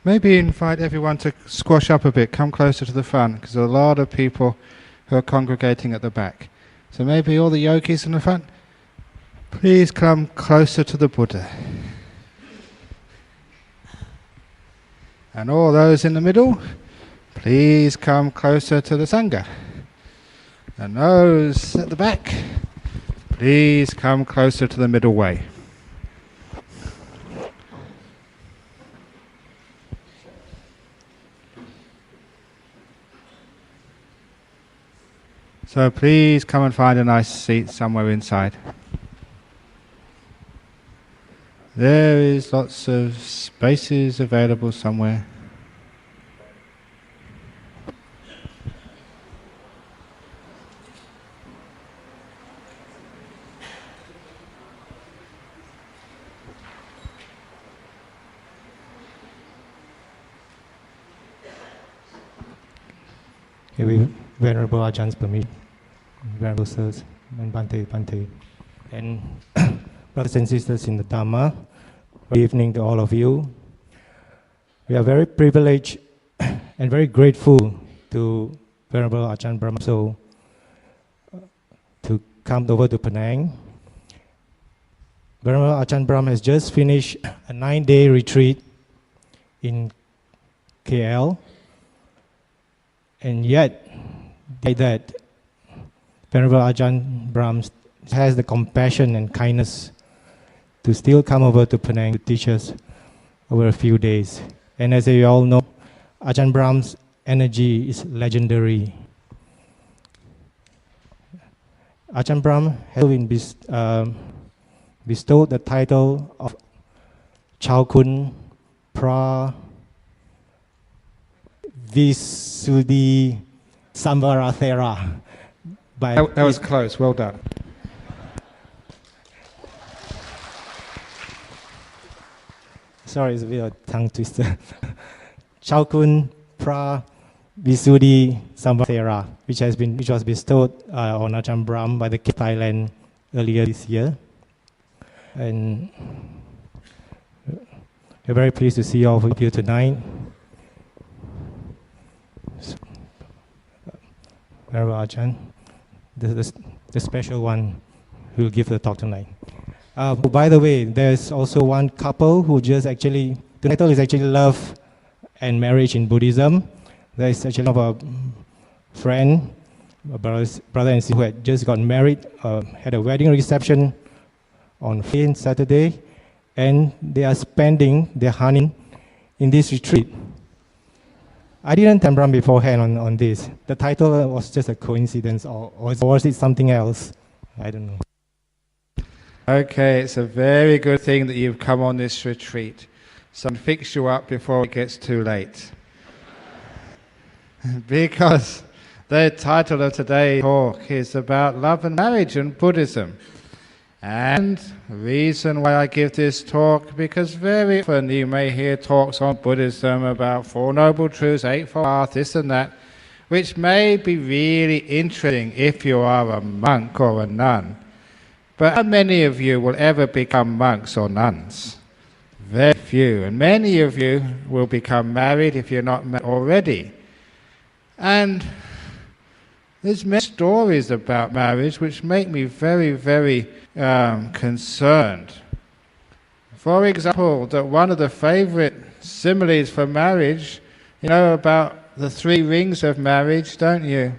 Maybe invite everyone to squash up a bit, come closer to the front, because there are a lot of people who are congregating at the back. So maybe all the yogis in the front, please come closer to the Buddha. And all those in the middle, please come closer to the Sangha. And those at the back, please come closer to the middle way. So please come and find a nice seat somewhere inside. There is lots of spaces available somewhere. With Venerable Ajahn Brahm, Venerable Sirs, and Bhante. And brothers and sisters in the Dhamma, good evening to all of you. We are very privileged and very grateful to Venerable Ajahn Brahm to come over to Penang. Venerable Ajahn Brahm has just finished a 9-day retreat in KL. And yet, that Venerable Ajahn Brahm has the compassion and kindness to still come over to Penang to teach us over a few days. And as you all know, Ajahn Brahm's energy is legendary. Ajahn Brahm has been bestowed the title of Chao Kun Pra Visuddhi Samvarathera. That was close, well done. Sorry, it's a bit of a tongue twister. Chao Kun Pra Visuddhi Samvarathera, which was bestowed on Ajahn Brahm by the King of Thailand earlier this year. And we're very pleased to see all of you tonight. Venerable Ajahn, the special one who will give the talk tonight. By the way, there's also one couple who the title is actually Love and Marriage in Buddhism. There is actually a friend, a brother and sister who had just got married, had a wedding reception on Saturday, and they are spending their honeymoon in this retreat. I didn't tell Brahm beforehand on this. The title was just a coincidence, or was it something else? I don't know. Okay, it's a very good thing that you've come on this retreat. So fix you up before it gets too late. Because the title of today's talk is about love and marriage and Buddhism. And the reason why I give this talk, because very often you may hear talks on Buddhism about Four Noble Truths, Eightfold Path, this and that, which may be really interesting if you are a monk or a nun. But how many of you will ever become monks or nuns? Very few. And many of you will become married if you're not married already. And there's many stories about marriage which make me very, very concerned. For example, that one of the favorite similes for marriage, you know about the 3 rings of marriage, don't you?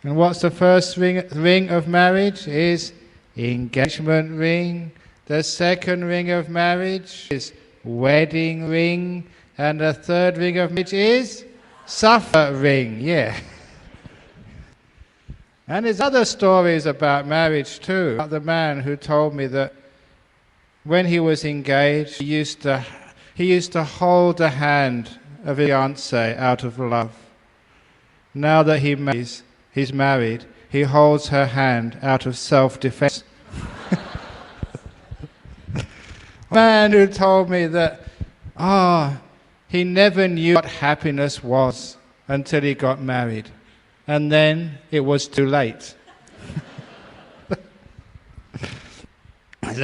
And what's the first ring of marriage? Is engagement ring. The second ring of marriage is wedding ring. And the third ring of marriage is suffer ring, yeah. And there's other stories about marriage too. About the man who told me that when he was engaged, he used to hold the hand of his fiancée out of love. Now that he's married, he holds her hand out of self-defense. A man who told me that, he never knew what happiness was until he got married. And then it was too late.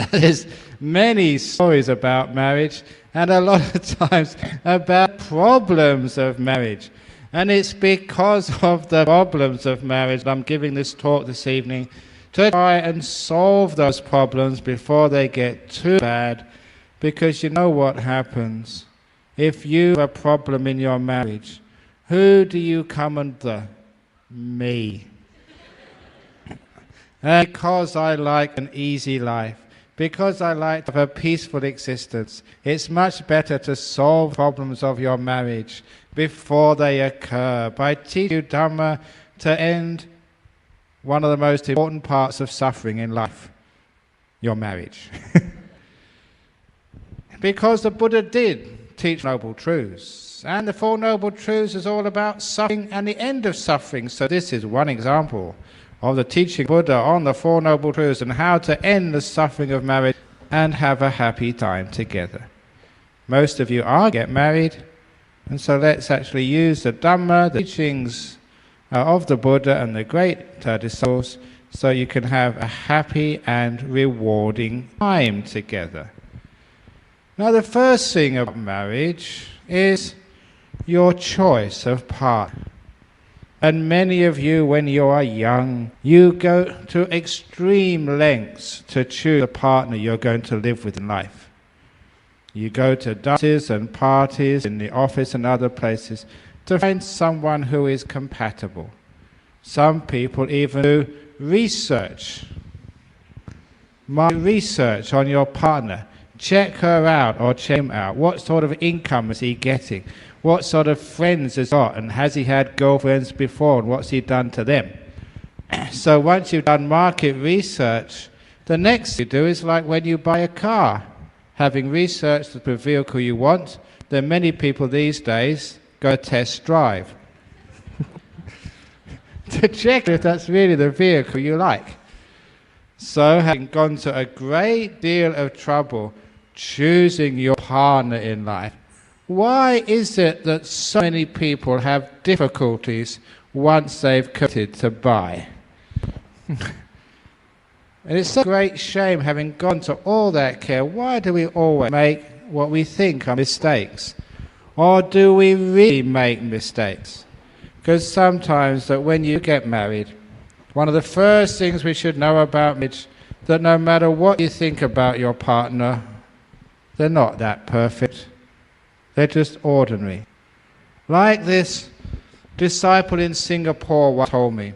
There's many stories about marriage, and a lot of times about problems of marriage. And it's because of the problems of marriage that I'm giving this talk this evening, to try and solve those problems before they get too bad. Because you know what happens? If you have a problem in your marriage, who do you come under? Me. And because I like an easy life, because I like to have a peaceful existence, it's much better to solve problems of your marriage before they occur by teaching you Dhamma to end one of the most important parts of suffering in life, your marriage. Because the Buddha did teach Noble Truths, and the Four Noble Truths is all about suffering and the end of suffering. So this is one example of the teaching of Buddha on the Four Noble Truths and how to end the suffering of marriage and have a happy time together. Most of you are get married, and so let's actually use the Dhamma, the teachings of the Buddha and the great disciples, so you can have a happy and rewarding time together. Now the first thing about marriage is your choice of partner. And many of you, when you are young, you go to extreme lengths to choose a partner you're going to live with in life. You go to dances and parties in the office and other places to find someone who is compatible. Some people even do research. Research on your partner. Check her out or check him out. What sort of income is he getting? What sort of friends has he got? And has he had girlfriends before? And what's he done to them? So once you've done market research, the next thing you do is like when you buy a car. Having researched the vehicle you want, then many people these days go test drive to check if that's really the vehicle you like. So having gone to a great deal of trouble choosing your partner in life, why is it that so many people have difficulties once they've committed to buy? And it's a great shame, having gone to all that care, why do we always make what we think are mistakes? Or do we really make mistakes? Because sometimes that when you get married, one of the first things we should know about marriage, that no matter what you think about your partner, they're not that perfect. They're just ordinary. Like this disciple in Singapore once told me.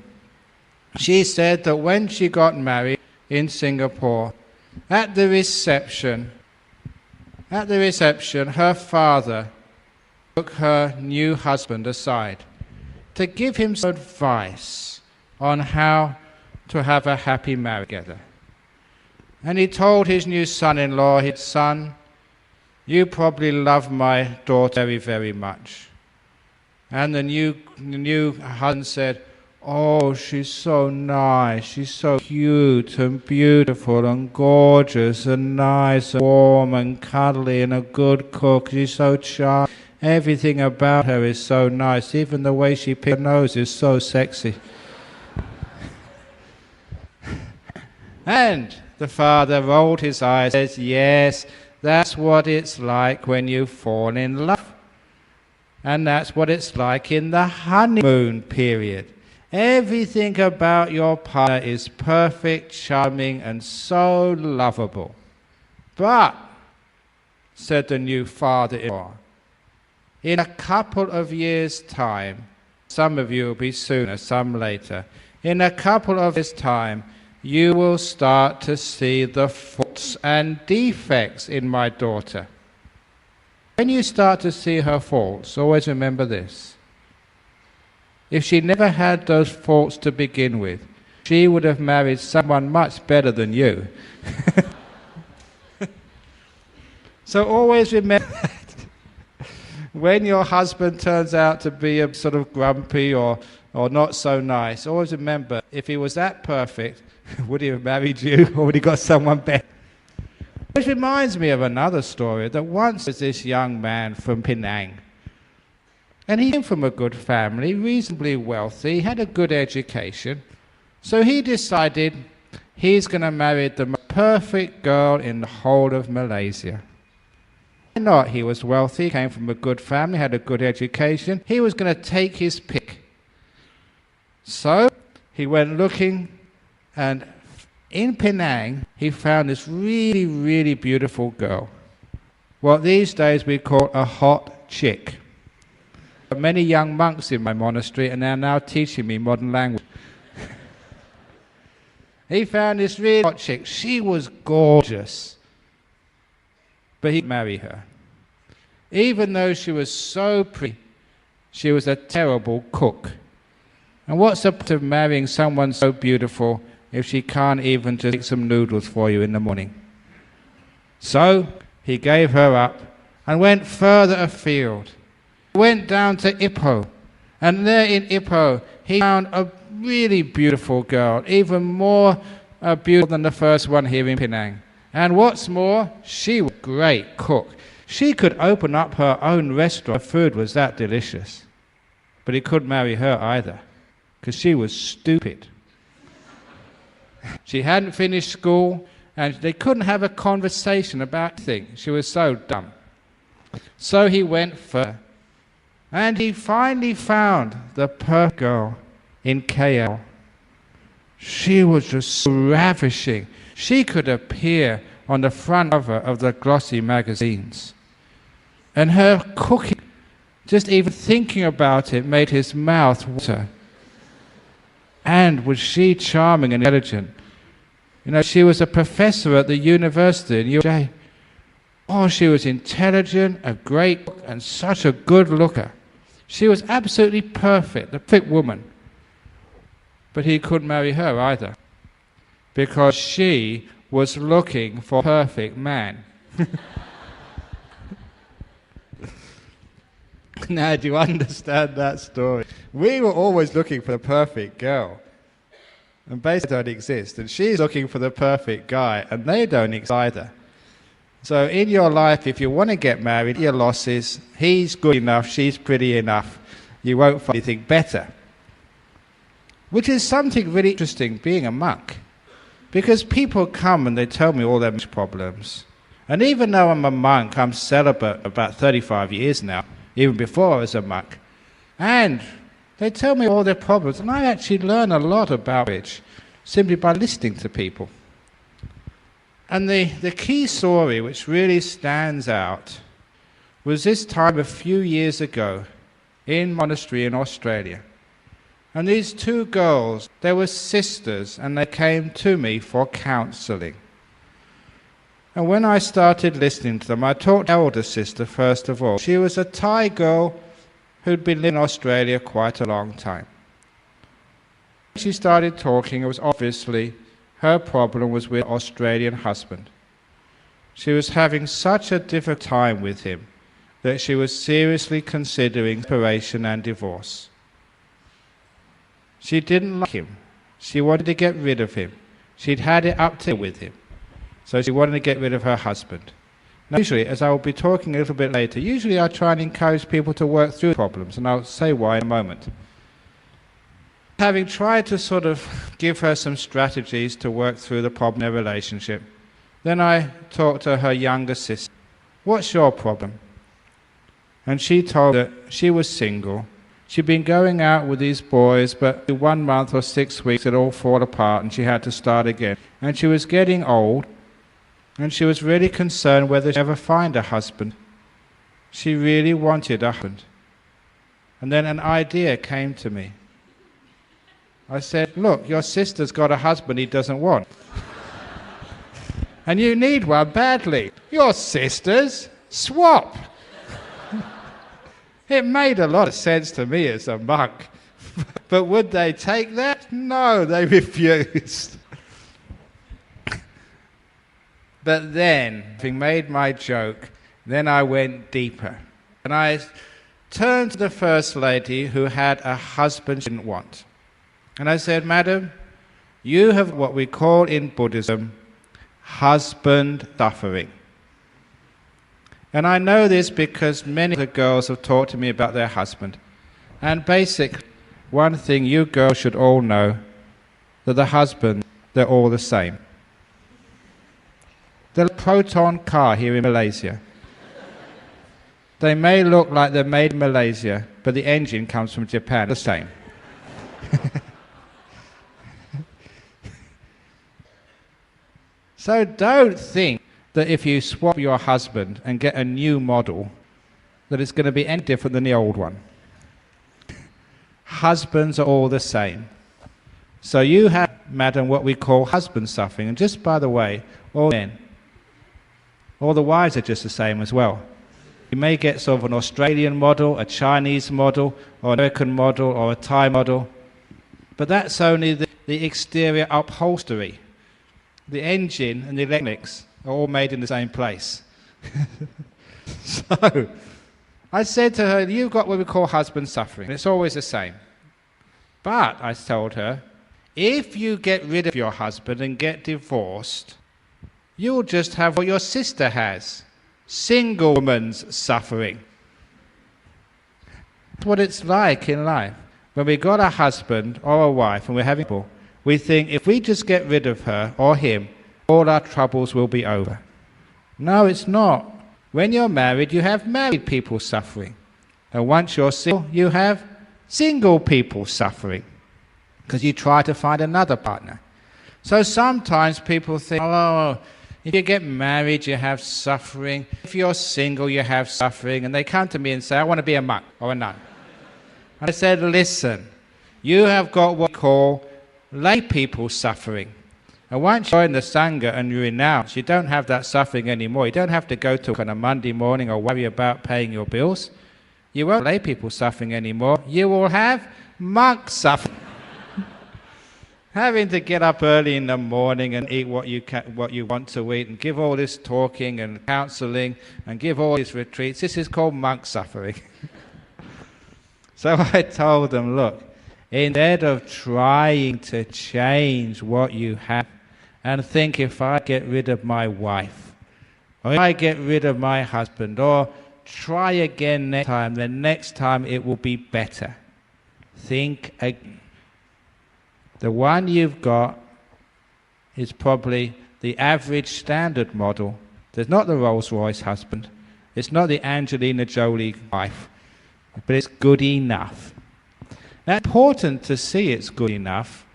She said that when she got married in Singapore, at the reception, her father took her new husband aside to give him some advice on how to have a happy marriage together. And he told his new son-in-law, his son, you probably love my daughter very, very much. And the new husband said, oh, she's so nice, she's so cute and beautiful and gorgeous and nice and warm and cuddly and a good cook, she's so charming. Everything about her is so nice, even the way she picks her nose is so sexy. And the father rolled his eyes and says, yes, that's what it's like when you fall in love. And that's what it's like in the honeymoon period. Everything about your partner is perfect, charming, and so lovable. But, said the new father-in-law, in a couple of years' time, some of you will be sooner, some later, in a couple of years' time, you will start to see the faults and defects in my daughter. When you start to see her faults, always remember this. If she never had those faults to begin with, she would have married someone much better than you. So always remember that. When your husband turns out to be a sort of grumpy or not so nice, always remember, if he was that perfect, would he have married you, or would he got someone better? Which reminds me of another story, that once there was this young man from Penang. And he came from a good family, reasonably wealthy, had a good education. So he decided he's going to marry the most perfect girl in the whole of Malaysia. not? He was wealthy, came from a good family, had a good education. He was going to take his pick. So he went looking, and in Penang, he found this really, really beautiful girl. What these days we call a hot chick. Many young monks in my monastery are now teaching me modern language. He found this really hot chick. She was gorgeous. But he didn't marry her. Even though she was so pretty, she was a terrible cook. And what's the point of marrying someone so beautiful if she can't even just make some noodles for you in the morning? So he gave her up and went further afield. Went down to Ipoh, and there in Ipoh he found a really beautiful girl, even more beautiful than the first one here in Penang. And what's more, she was a great cook. She could open up her own restaurant. Her food was that delicious. But he couldn't marry her either, because she was stupid. She hadn't finished school, and they couldn't have a conversation about things. She was so dumb. So he went further. And he finally found the perfect girl in KL. She was just so ravishing. She could appear on the front cover of the glossy magazines. And her cooking, just even thinking about it, made his mouth water. And was she charming and intelligent? You know, she was a professor at the university in UJ. Oh, she was intelligent, a great cook, and such a good looker. She was absolutely perfect, the perfect woman. But he couldn't marry her either, because she was looking for a perfect man. Now, do you understand that story? We were always looking for the perfect girl, and basically don't exist. And she's looking for the perfect guy, and they don't exist either. So in your life, if you want to get married, your loss is he's good enough, she's pretty enough. You won't find anything better. Which is something really interesting being a monk. Because people come and they tell me all their problems. And even though I'm a monk, I'm celibate about 35 years now, even before I was a monk. And they tell me all their problems, and I actually learn a lot about it simply by listening to people. And the key story which really stands out was this time a few years ago in a monastery in Australia. And these two girls, they were sisters, and they came to me for counselling. And when I started listening to them, I talked to the elder sister first of all. She was a Thai girl who'd been living in Australia quite a long time. When she started talking, it was obviously her problem was with her Australian husband. She was having such a difficult time with him that she was seriously considering separation and divorce. She didn't like him. She wanted to get rid of him. She'd had it up to with him. So she wanted to get rid of her husband. Now, usually, as I will be talking a little bit later, usually I try and encourage people to work through problems, and I'll say why in a moment. Having tried to sort of give her some strategies to work through the problem in their relationship, then I talked to her younger sister. What's your problem? And she told that she was single. She'd been going out with these boys, but 1 month or 6 weeks it all fall apart and she had to start again. And she was getting old, and she was really concerned whether she'd ever find a husband. She really wanted a husband. And then an idea came to me. I said, look, your sister's got a husband he doesn't want. And you need one badly. Your sisters, swap. It made a lot of sense to me as a monk. But would they take that? No, they refused. But then, having made my joke, then I went deeper. And I turned to the First Lady who had a husband she didn't want. And I said, Madam, you have what we call in Buddhism husband suffering. And I know this because many of the girls have talked to me about their husband. And basically, one thing you girls should all know, that the husbands, they're all the same. The proton car here in Malaysia. They may look like they're made in Malaysia, but the engine comes from Japan, the same. So don't think that if you swap your husband and get a new model, that it's going to be any different than the old one. Husbands are all the same. So you have, madam, what we call husband suffering. And just by the way, all men, all the wives are just the same as well. You may get sort of an Australian model, a Chinese model, or an American model, or a Thai model. But that's only the exterior upholstery. The engine and the electronics are all made in the same place. So I said to her, you've got what we call husband suffering. It's always the same. But, I told her, if you get rid of your husband and get divorced, you'll just have what your sister has. Single woman's suffering. That's what it's like in life. When we got a husband or a wife and we're having people, we think if we just get rid of her or him, all our troubles will be over. No, it's not. When you're married, you have married people suffering. And once you're single, you have single people suffering. Because you try to find another partner. So sometimes people think, oh, if you get married, you have suffering. If you're single, you have suffering. And they come to me and say, I want to be a monk or a nun. And I said, listen, you have got what we call lay people suffering. And once you're in the Sangha and you renounce, you don't have that suffering anymore. You don't have to go to work on a Monday morning or worry about paying your bills. You won't lay people suffering anymore. You will have monk suffering. Having to get up early in the morning and eat what you want to eat and give all this talking and counseling and give all these retreats. This is called monk suffering. So I told them, look, instead of trying to change what you have and think if I get rid of my wife or if I get rid of my husband or try again next time, then next time it will be better. Think again. The one you've got is probably the average standard model. There's not the Rolls-Royce husband. It's not the Angelina Jolie wife. But it's good enough. Now, it's important to see it's good enough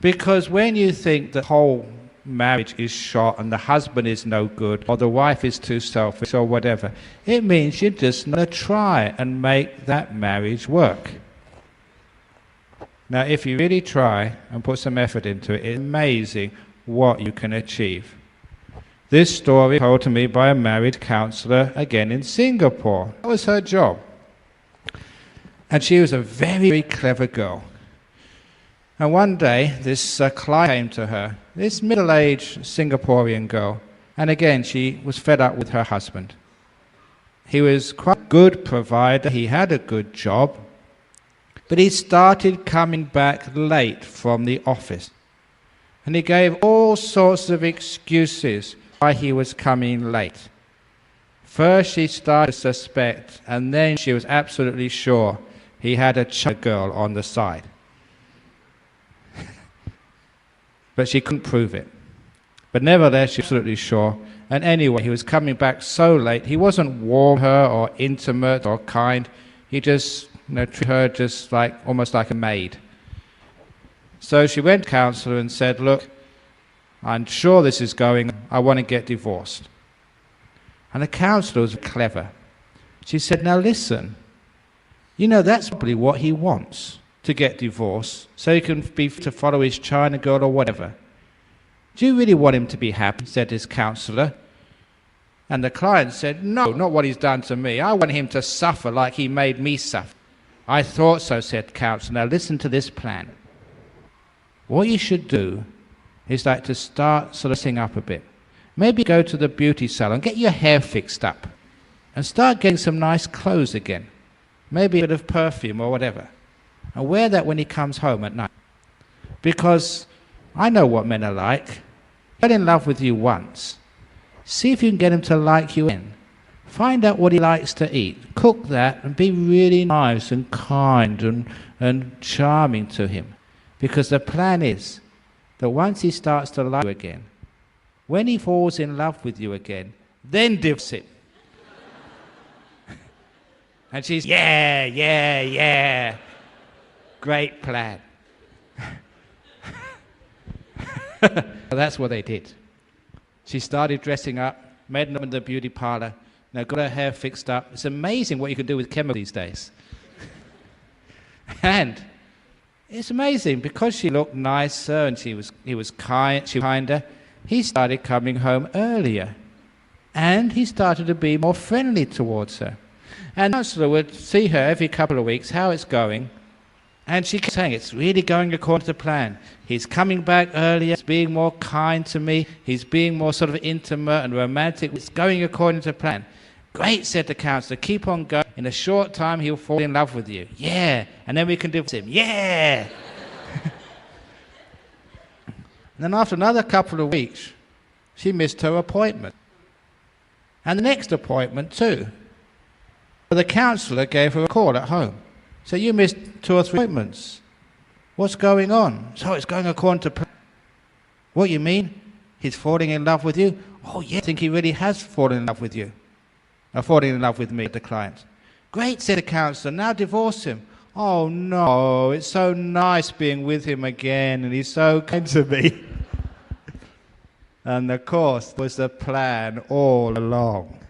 because when you think the whole marriage is shot and the husband is no good or the wife is too selfish or whatever, it means you're just going to try and make that marriage work. Now, if you really try and put some effort into it, it's amazing what you can achieve. This story told to me by a married counsellor, again in Singapore. That was her job. And she was a very, very clever girl. And one day, this client came to her, this middle-aged Singaporean girl. And again, she was fed up with her husband. He was quite a good provider. He had a good job. But he started coming back late from the office. And he gave all sorts of excuses why he was coming late. First she started to suspect, and then she was absolutely sure he had a China girl on the side. But she couldn't prove it. But nevertheless, she was absolutely sure. And anyway, he was coming back so late. He wasn't warm to her or intimate or kind. He just treated her just like almost like a maid. So she went to the counsellor and said, look, I'm sure this is going, I want to get divorced. And the counsellor was clever. She said, now listen, that's probably what he wants, to get divorced, so he can to follow his China girl or whatever. Do you really want him to be happy? Said his counsellor. And the client said, no, not what he's done to me. I want him to suffer like he made me suffer. I thought so, said the counsellor. Now listen to this plan. What you should do is like to start sort of sitting up a bit. Maybe go to the beauty salon, get your hair fixed up, and start getting some nice clothes again. Maybe a bit of perfume or whatever. And wear that when he comes home at night. Because I know what men are like. Get in love with you once. See if you can get him to like you again. Find out what he likes to eat. Cook that and be really nice and kind and charming to him. Because the plan is that once he starts to like you again, when he falls in love with you again, then divorce him. And she's, yeah, yeah, yeah. Great plan. Well, that's what they did. She started dressing up, made them in the beauty parlor, now got her hair fixed up. It's amazing what you can do with chemicals these days. And it's amazing, because she looked nicer and he was kinder, he started coming home earlier. And he started to be more friendly towards her. And the counselor would see her every couple of weeks, how it's going. And she kept saying, it's really going according to plan. He's coming back earlier, he's being more kind to me, he's being more sort of intimate and romantic. It's going according to plan. Great, said the counselor, keep on going. In a short time, he'll fall in love with you. Yeah. And then we can divorce him. Yeah. And then after another couple of weeks, she missed her appointment. And the next appointment too. But the counsellor gave her a call at home. So you missed 2 or 3 appointments. What's going on? So it's going according to plan. What you mean? He's falling in love with you? Oh yeah, I think he really has fallen in love with you. Falling in love with me, the client. Great, said the counsellor, now divorce him. Oh no, it's so nice being with him again and he's so kind to me. And of course, was the plan all along.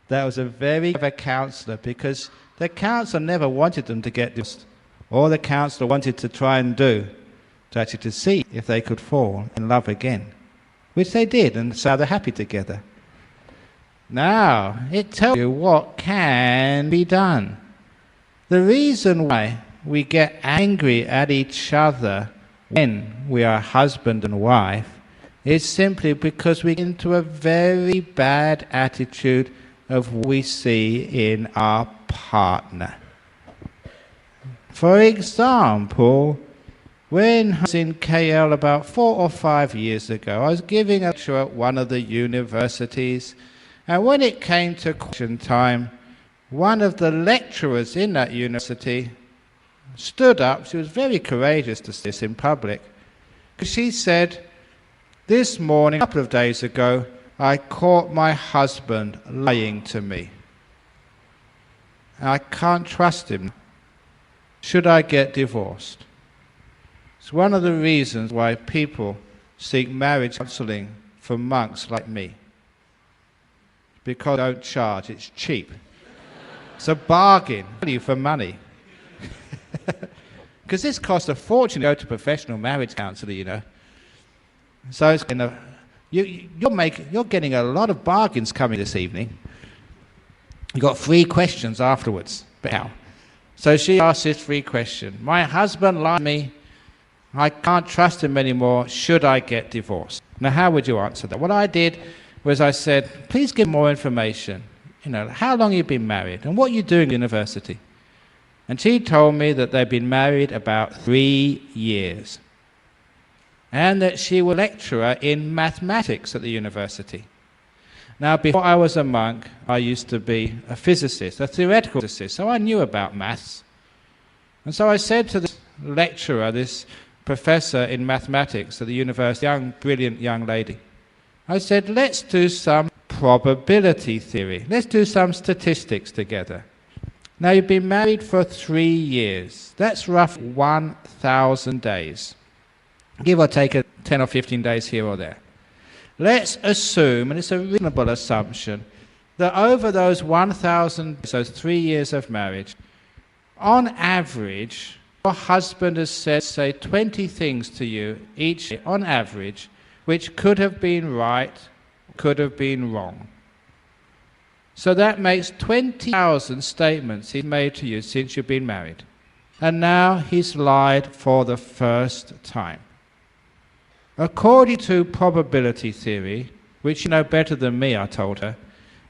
That was a very clever counsellor, because the counsellor never wanted them to get divorced. All the counsellor wanted to try and do, to see if they could fall in love again. Which they did, and so they're happy together. Now, it tells you what can be done. The reason why we get angry at each other when we are husband and wife is simply because we get into a very bad attitude of what we see in our partner. For example, when I was in KL about 4 or 5 years ago, I was giving a lecture at one of the universities, and when it came to question time, one of the lecturers in that university stood up. She was very courageous to say this in public. She said, this morning, a couple of days ago, I caught my husband lying to me. I can't trust him. Should I get divorced? It's one of the reasons why people seek marriage counseling from monks like me. Because I don't charge, it's cheap. It's a bargain, value for money. Because this costs a fortune to go to a professional marriage counsellor, you know. So it's you're getting a lot of bargains coming this evening. You've got 3 questions afterwards. But how? So she asked this 3 question. My husband lied to me. I can't trust him anymore. Should I get divorced? Now, how would you answer that? What I did was I said, please give more information. You know, how long you've been married and what you do in university. And she told me that they'd been married about 3 years. And that she was a lecturer in mathematics at the university. Now, before I was a monk, I used to be a physicist, a theoretical physicist, so I knew about maths. And so I said to this lecturer, this professor in mathematics at the university, brilliant young lady, I said, let's do some probability theory. Let's do some statistics together. Now, you've been married for 3 years. That's roughly 1,000 days. Give or take 10 or 15 days here or there. Let's assume, and it's a reasonable assumption, that over those 1,000, those 3 years of marriage, on average, your husband has said, say, 20 things to you each year, on average, which could have been right, could have been wrong. So that makes 20,000 statements he's made to you since you've been married. And now he's lied for the first time. According to probability theory, which you know better than me, I told her,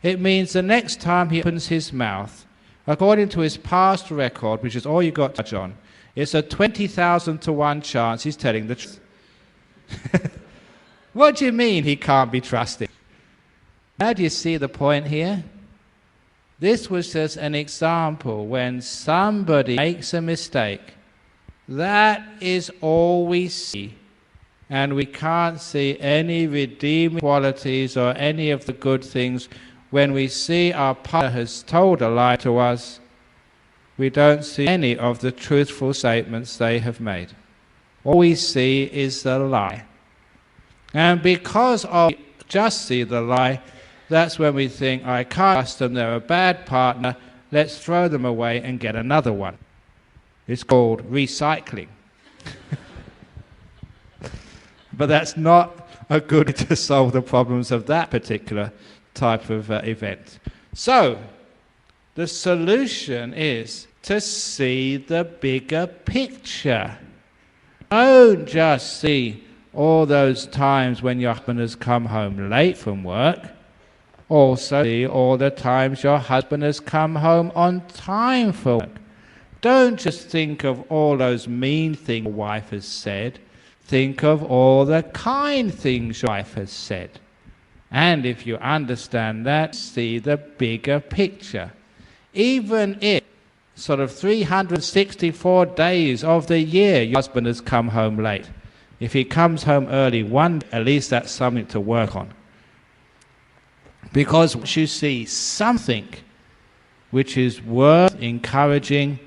it means the next time he opens his mouth, according to his past record, which is all you got to judge on, it's a 20,000 to 1 chance he's telling the truth. What do you mean he can't be trusted? Now do you see the point here? This was just an example when somebody makes a mistake. That is all we see. And we can't see any redeeming qualities or any of the good things when we see our partner has told a lie to us we don't see any of the truthful statements they have made. All we see is the lie. And because of just see the lie, that's when we think, I can't trust them, they're a bad partner, let's throw them away and get another one. It's called recycling. But that's not a good way to solve the problems of that particular type of event. So, the solution is to see the bigger picture. Don't just see all those times when your husband has come home late from work. Also see all the times your husband has come home on time for work. Don't just think of all those mean things your wife has said. Think of all the kind things your wife has said. And if you understand that, see the bigger picture. Even if sort of 364 days of the year your husband has come home late, if he comes home early one day, at least that's something to work on. Because once you see something which is worth encouraging,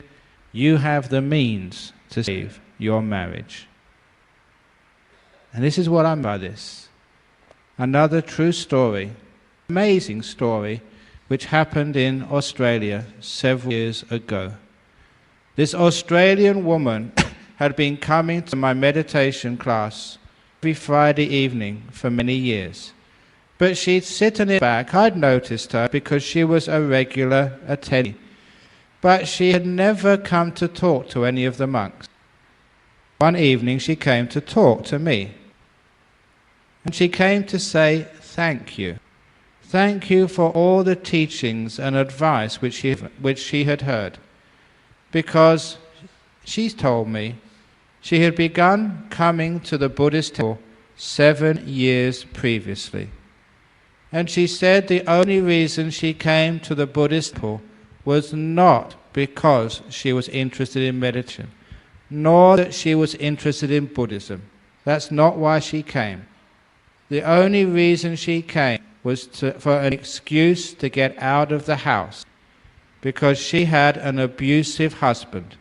you have the means to save your marriage. And this is what I mean by this. Another true story, amazing story, which happened in Australia several years ago. This Australian woman had been coming to my meditation class every Friday evening for many years. But she'd sit in the back. I'd noticed her because she was a regular attendee. But she had never come to talk to any of the monks. One evening she came to talk to me. And she came to say thank you. Thank you for all the teachings and advice which she had heard. Because she told me she had begun coming to the Buddhist temple 7 years previously. And she said the only reason she came to the Buddhist temple was not because she was interested in meditation, nor that she was interested in Buddhism. That's not why she came. The only reason she came was for an excuse to get out of the house, because she had an abusive husband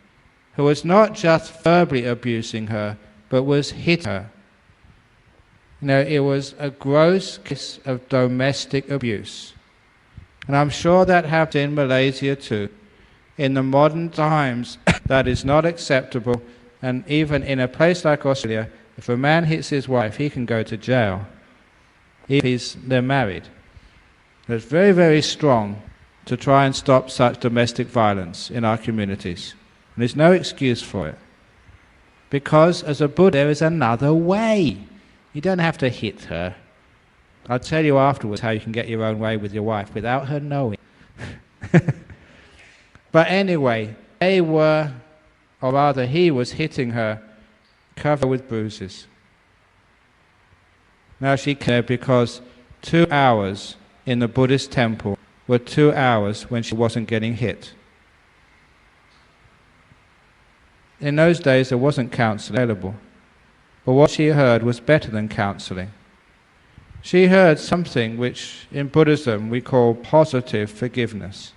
who was not just verbally abusing her, but was hitting her. It was a gross case of domestic abuse. And I'm sure that happens in Malaysia too. In the modern times, that is not acceptable. And even in a place like Australia, if a man hits his wife, he can go to jail. If they're married. It's very, very strong to try and stop such domestic violence in our communities. And there's no excuse for it. Because as a Buddha, there is another way. You don't have to hit her. I'll tell you afterwards how you can get your own way with your wife without her knowing. But anyway, he was hitting her, covered with bruises. Now she came because 2 hours in the Buddhist temple were 2 hours when she wasn't getting hit. In those days there wasn't counselling available, but what she heard was better than counselling. She heard something which in Buddhism we call positive forgiveness.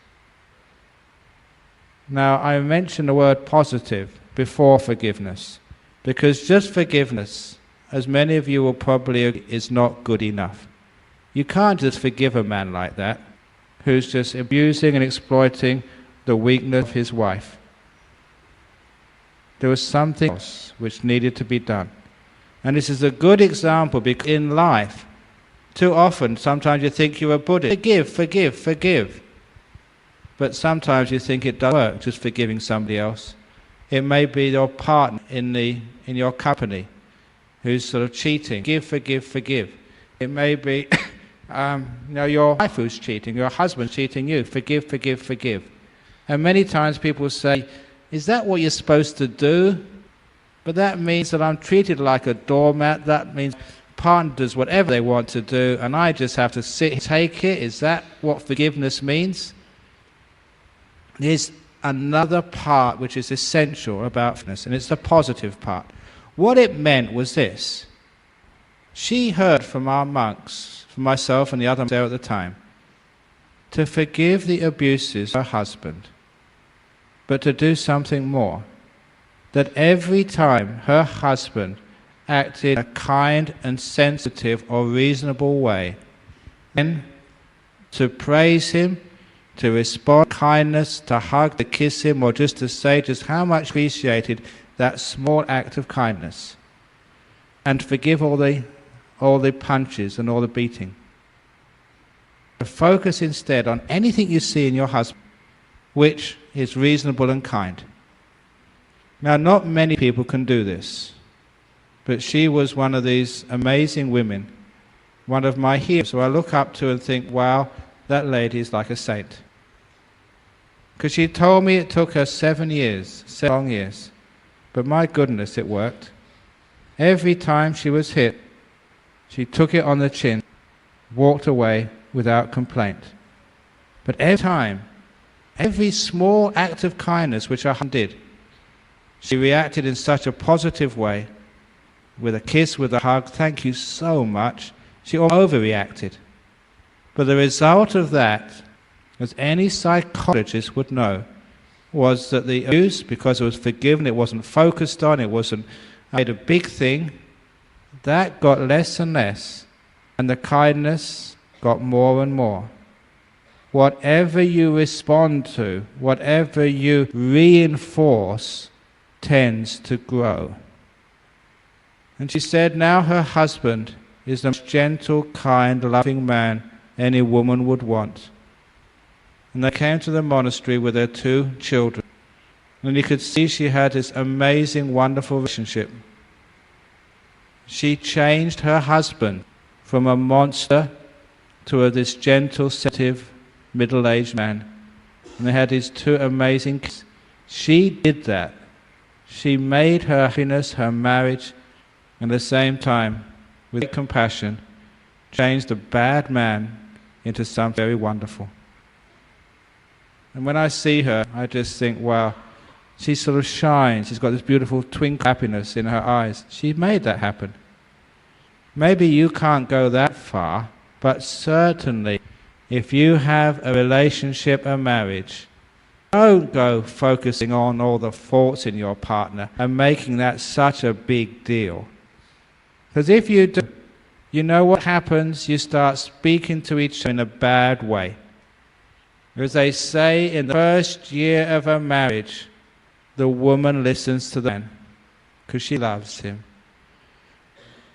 Now I mentioned the word positive before forgiveness, because just forgiveness, as many of you will probably agree, is not good enough. You can't just forgive a man like that, who's just abusing and exploiting the weakness of his wife. There was something else which needed to be done. And this is a good example, because in life, too often, sometimes you think you're a Buddhist. Forgive, forgive, forgive. But sometimes you think it doesn't work just forgiving somebody else. It may be your partner in your company who's sort of cheating. Forgive, forgive, forgive. It may be your wife who's cheating, your husband cheating you. Forgive, forgive, forgive. And many times people say, is that what you're supposed to do? But that means that I'm treated like a doormat. That means partner does whatever they want to do, and I just have to sit and take it. Is that what forgiveness means? There's another part which is essential about forgiveness, and it's the positive part. What it meant was this. She heard from our monks, from myself and the other monks there at the time, to forgive the abuses of her husband. but to do something more. That every time her husband acted in a kind and sensitive or reasonable way, then to praise him, to respond with kindness, to hug, to kiss him, or just to say just how much appreciated that small act of kindness, and forgive all the punches and all the beating. To focus instead on anything you see in your husband which is reasonable and kind. Now, not many people can do this, but she was one of these amazing women, one of my heroes, who I look up to and think, wow, that lady is like a saint. Because she told me it took her 7 long years, but my goodness, it worked. Every time she was hit, she took it on the chin, walked away without complaint. But every time, every small act of kindness which her husband did, she reacted in such a positive way, with a kiss, with a hug, thank you so much. She overreacted. But the result of that, as any psychologist would know, was that the abuse, because it was forgiven, it wasn't focused on, it wasn't made a big thing, that got less and less, and the kindness got more and more. Whatever you respond to, whatever you reinforce, tends to grow. And she said now her husband is the most gentle, kind, loving man any woman would want. And they came to the monastery with their 2 children. And you could see she had this amazing, wonderful relationship. She changed her husband from a monster to this gentle, sensitive, middle-aged man. And they had these 2 amazing kids. She did that. She made her happiness, her marriage, and at the same time, with compassion, changed a bad man into something very wonderful. And when I see her, I just think, wow, she sort of shines. She's got this beautiful twinkle happiness in her eyes. She made that happen. Maybe you can't go that far, but certainly if you have a relationship, a marriage, don't go focusing on all the faults in your partner and making that such a big deal. Because if you do, you know what happens? You start speaking to each other in a bad way. As they say, in the first year of a marriage, the woman listens to the man because she loves him.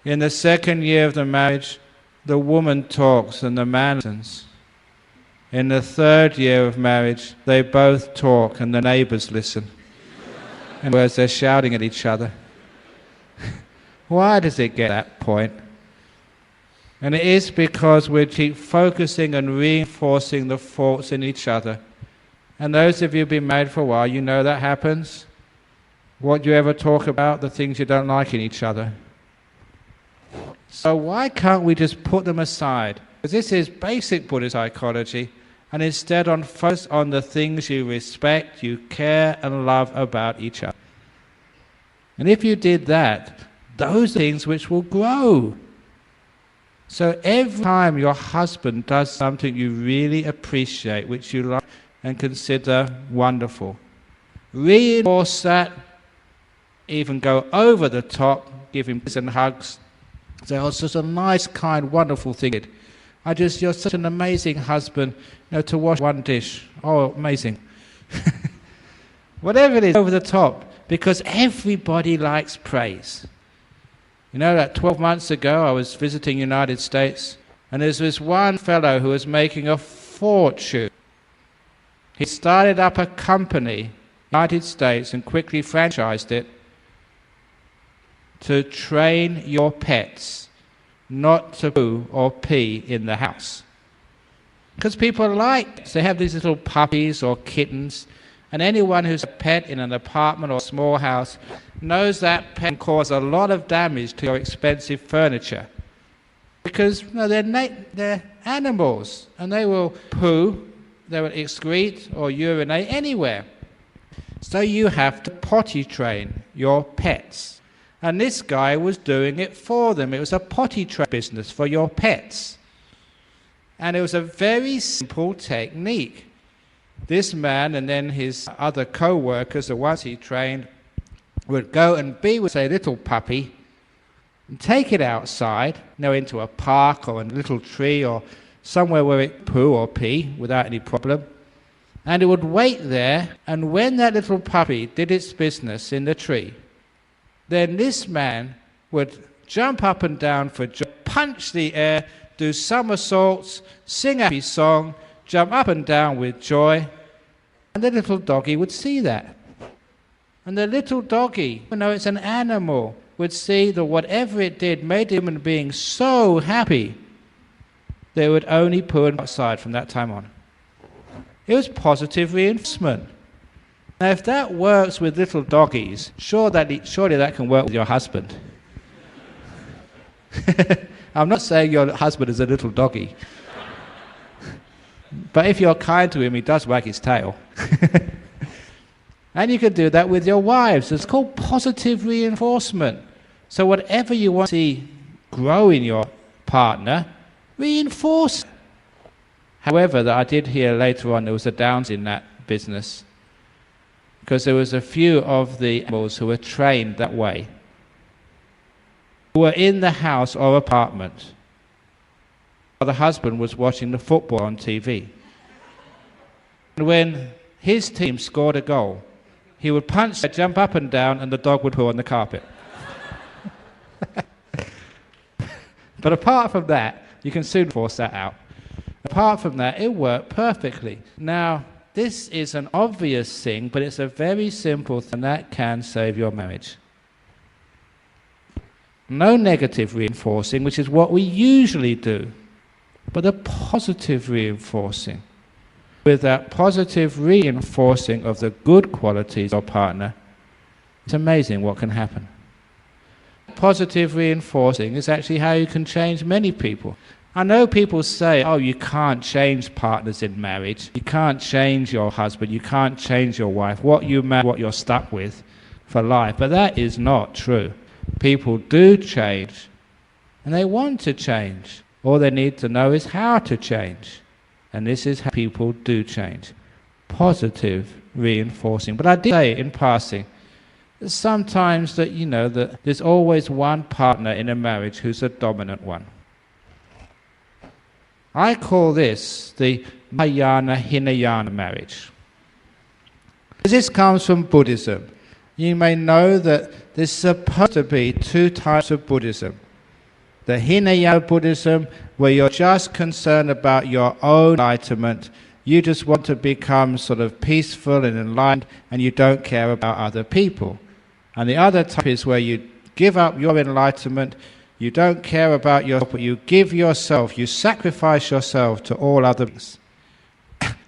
In the second year of the marriage, the woman talks and the man listens. In the third year of marriage, they both talk and the neighbors listen. And whereas they're shouting at each other. Why does it get to that point? And it is because we keep focusing and reinforcing the faults in each other. And those of you who've been married for a while, you know that happens. What do you ever talk about? The things you don't like in each other. So why can't we just put them aside? Because this is basic Buddhist psychology. And instead focus on the things you respect, you care and love about each other. And if you did that, those are things which will grow. So every time your husband does something you really appreciate, which you like and consider wonderful, reinforce that, even go over the top, give him kisses and hugs. Say, oh, it's just a nice, kind, wonderful thing. You're such an amazing husband, to wash one dish. Oh, amazing. Whatever it is, over the top, because everybody likes praise. That 12 months ago I was visiting the United States, and there's this one fellow who was making a fortune. He started up a company in the United States and quickly franchised it to train your pets not to poo or pee in the house. Because people they have these little puppies or kittens, and anyone who's a pet in an apartment or a small house knows that pet can cause a lot of damage to your expensive furniture. Because they're animals, and they will poo, they will excrete or urinate anywhere. So you have to potty train your pets. And this guy was doing it for them. It was a potty train business for your pets. And it was a very simple technique. this man and then his other co-workers, the ones he trained, would go and be with a little puppy and take it outside, into a park or a little tree or somewhere where it poo or pee without any problem. And it would wait there, and when that little puppy did its business in the tree, then this man would jump up and down for joy, punch the air, do somersaults, sing a happy song, jump up and down with joy, and the little doggy would see that. And the little doggy, even though it's an animal, would see that whatever it did made the human being so happy that it would only poo outside from that time on. It was positive reinforcement. Now, if that works with little doggies, surely that can work with your husband. I'm not saying your husband is a little doggy. But if you're kind to him, he does wag his tail. And you can do that with your wives. It's called positive reinforcement. So whatever you want to see grow in your partner, reinforce. However, that I did hear later on there was a downs in that business, because there was a few of the animals who were trained that way, who were in the house or apartment while the husband was watching the football on TV. And when his team scored a goal, he would punch, jump up and down, and the dog would poo on the carpet. But apart from that, you can soon force that out. Apart from that, it worked perfectly. Now, this is an obvious thing, but it's a very simple thing that can save your marriage. No negative reinforcing, which is what we usually do, but a positive reinforcing. With that positive reinforcing of the good qualities of your partner, it's amazing what can happen. Positive reinforcing is actually how you can change many people. I know people say, oh, you can't change partners in marriage. You can't change your husband. You can't change your wife. What you're stuck with for life. But that is not true. People do change, and they want to change. All they need to know is how to change. And this is how people do change. Positive reinforcing. But I did say in passing, that sometimes that there's always one partner in a marriage who's the dominant one. I call this the Mahayana-Hinayana marriage. This comes from Buddhism. You may know that there's supposed to be two types of Buddhism. The Hinayana Buddhism, where you're just concerned about your own enlightenment. You just want to become sort of peaceful and enlightened, and you don't care about other people. And the other type is where you give up your enlightenment. You don't care about yourself, but you give yourself, you sacrifice yourself to all other things.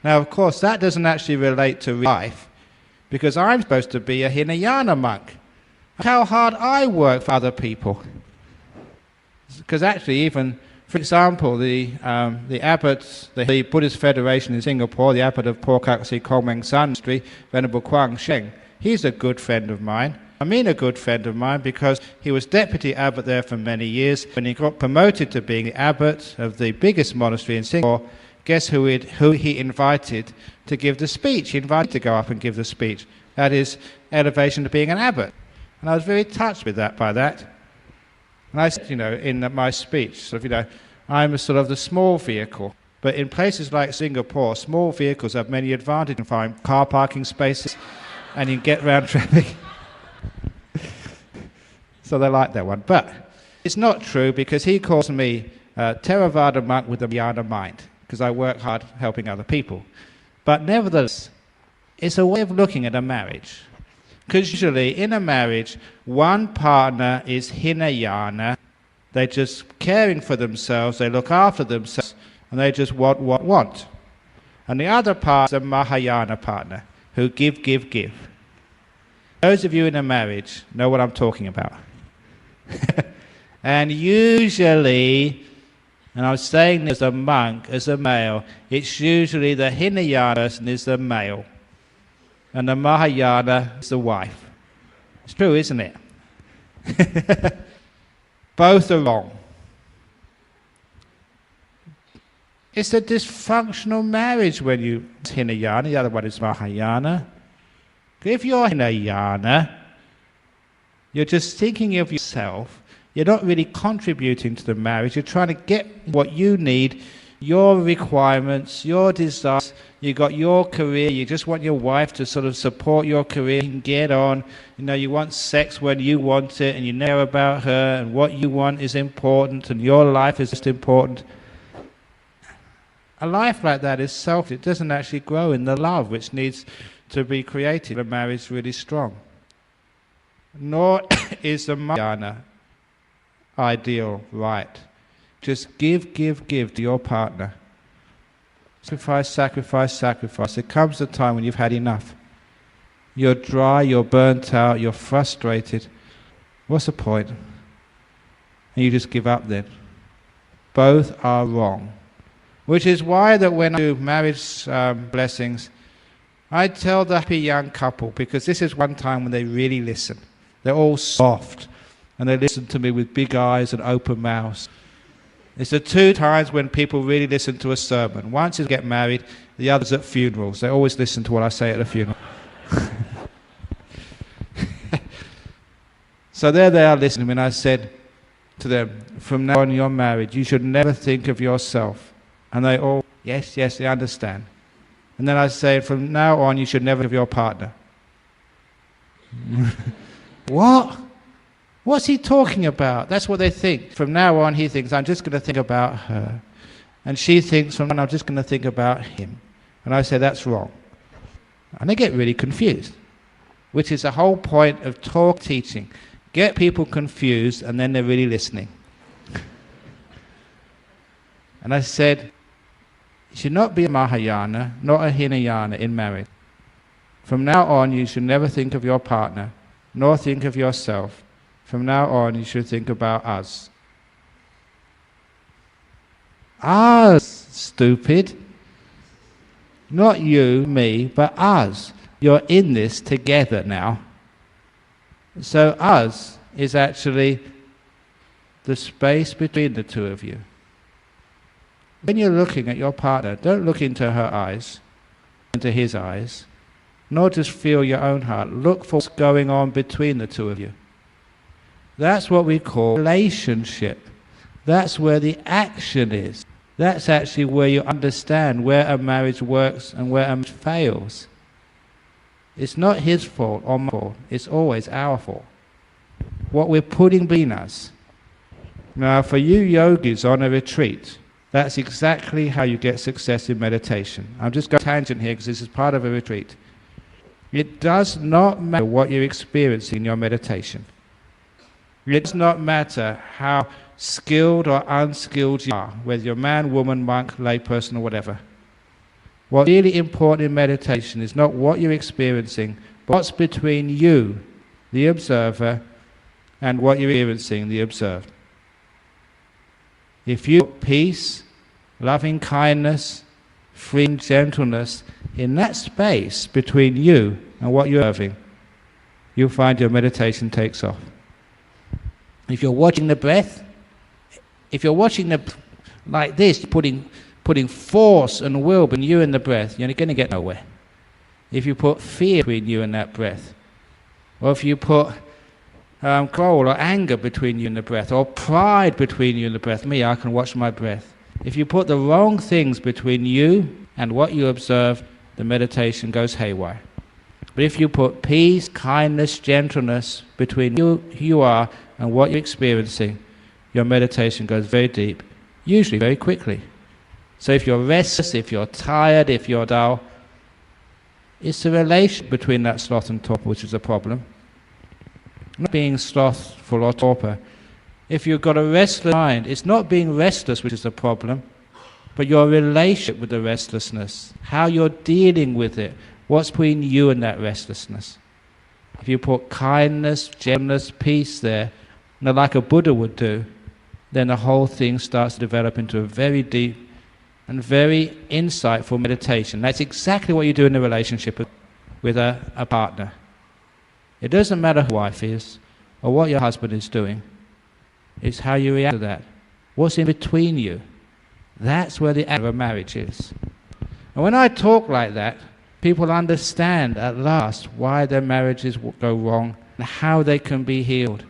Now, of course, that doesn't actually relate to life, because I'm supposed to be a Hinayana monk. How hard I work for other people. Because actually, even, for example, the abbot, the Buddhist Federation in Singapore, the abbot of Pokaksi Kongmeng San Monastery, Venerable Quang Sheng, he's a good friend of mine. I mean a good friend of mine because he was deputy abbot there for many years. When he got promoted to being the abbot of the biggest monastery in Singapore, guess who he invited to give the speech? He invited to go up and give the speech. That is elevation to being an abbot. And I was very touched with that, by that. And I said, in my speech, I'm a sort of the small vehicle. But in places like Singapore, small vehicles have many advantages. You can find car parking spaces and you can get around traffic. So they like that one. But it's not true, because he calls me a Theravada monk with a Mahayana mind, because I work hard helping other people. But nevertheless, it's a way of looking at a marriage. Because usually in a marriage, one partner is Hinayana. They're just caring for themselves, they look after themselves, and they just want. And the other part is a Mahayana partner, who give. Those of you in a marriage know what I'm talking about. And usually, and I was saying as a monk, as a male, it's usually the Hinayana person is the male, and the Mahayana is the wife. It's true, isn't it? Both are wrong. It's a dysfunctional marriage when you Hinayana, the other one is Mahayana. If you're Hinayana, you're just thinking of yourself. You're not really contributing to the marriage. You're trying to get what you need, your requirements, your desires. You've got your career. You just want your wife to sort of support your career and get on. You want sex when you want it, and you know about her, and what you want is important, and your life is just important. A life like that is selfish. It doesn't actually grow in the love which needs to be created. A marriage really strong. Nor is the Mahayana ideal right. Just give to your partner. Sacrifice. There comes a time when you've had enough. You're dry, you're burnt out, you're frustrated. What's the point? And you just give up then. Both are wrong. Which is why that when I do marriage blessings, I tell the happy young couple, because this is one time when they really listen. They're all soft, and they listen to me with big eyes and open mouths. It's the two times when people really listen to a sermon. Once is get married, the other's at funerals. They always listen to what I say at a funeral. So there they are listening, and I said to them, from now on you're married, you should never think of yourself. And they all, yes, they understand. And then I say, from now on you should never think of your partner. What? What's he talking about? That's what they think. From now on he thinks, I'm just going to think about her. And she thinks, from now on I'm just going to think about him. And I say, that's wrong. And they get really confused. Which is the whole point of teaching. Get people confused and then they're really listening. And I said, you should not be a Mahayana, not a Hinayana in marriage. From now on you should never think of your partner, nor think of yourself. From now on you should think about us. Us, stupid. Not you, me, but us. You're in this together now. So us is actually the space between the two of you. When you're looking at your partner, don't look into her eyes, into his eyes, nor just feel your own heart. Look for what's going on between the two of you. That's what we call relationship. That's where the action is. That's actually where you understand where a marriage works and where a marriage fails. It's not his fault or my fault. It's always our fault. What we're putting between us. Now, for you yogis on a retreat, that's exactly how you get success in meditation. I'm just going tangent here because this is part of a retreat. It does not matter what you're experiencing in your meditation. It does not matter how skilled or unskilled you are, whether you're man, woman, monk, layperson, or whatever. What's really important in meditation is not what you're experiencing, but what's between you, the observer, and what you're experiencing, the observed. If you put peace, loving kindness, freedom, gentleness in that space between you and what you're observing, you'll find your meditation takes off. If you're watching the breath, if you're watching like this, putting force and will between you and the breath, you're going to get nowhere. If you put fear between you and that breath, or if you put control or anger between you and the breath, or pride between you and the breath, I can watch my breath. If you put the wrong things between you and what you observe, the meditation goes haywire. But if you put peace, kindness, gentleness between you, who you are, and what you're experiencing, your meditation goes very deep, usually very quickly. So if you're restless, if you're tired, if you're dull, it's the relation between that sloth and torpor which is a problem. Not being slothful or torpor. If you've got a restless mind, it's not being restless which is the problem, but your relationship with the restlessness, how you're dealing with it, what's between you and that restlessness. If you put kindness, gentleness, peace there, like a Buddha would do, then the whole thing starts to develop into a very deep and very insightful meditation. That's exactly what you do in a relationship with a partner. It doesn't matter who your wife is or what your husband is doing. It's how you react to that. What's in between you? That's where the end of a marriage is. And when I talk like that, people understand at last why their marriages go wrong and how they can be healed.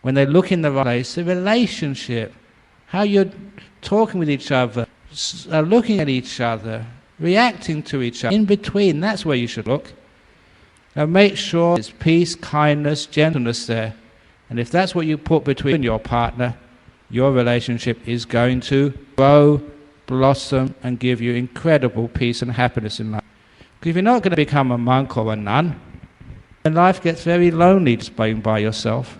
When they look in the right place, the relationship, how you're talking with each other, looking at each other, reacting to each other, in between, that's where you should look. And make sure there's peace, kindness, gentleness there. And if that's what you put between your partner, your relationship is going to grow, blossom, and give you incredible peace and happiness in life. Because if you're not going to become a monk or a nun, then life gets very lonely just being by yourself.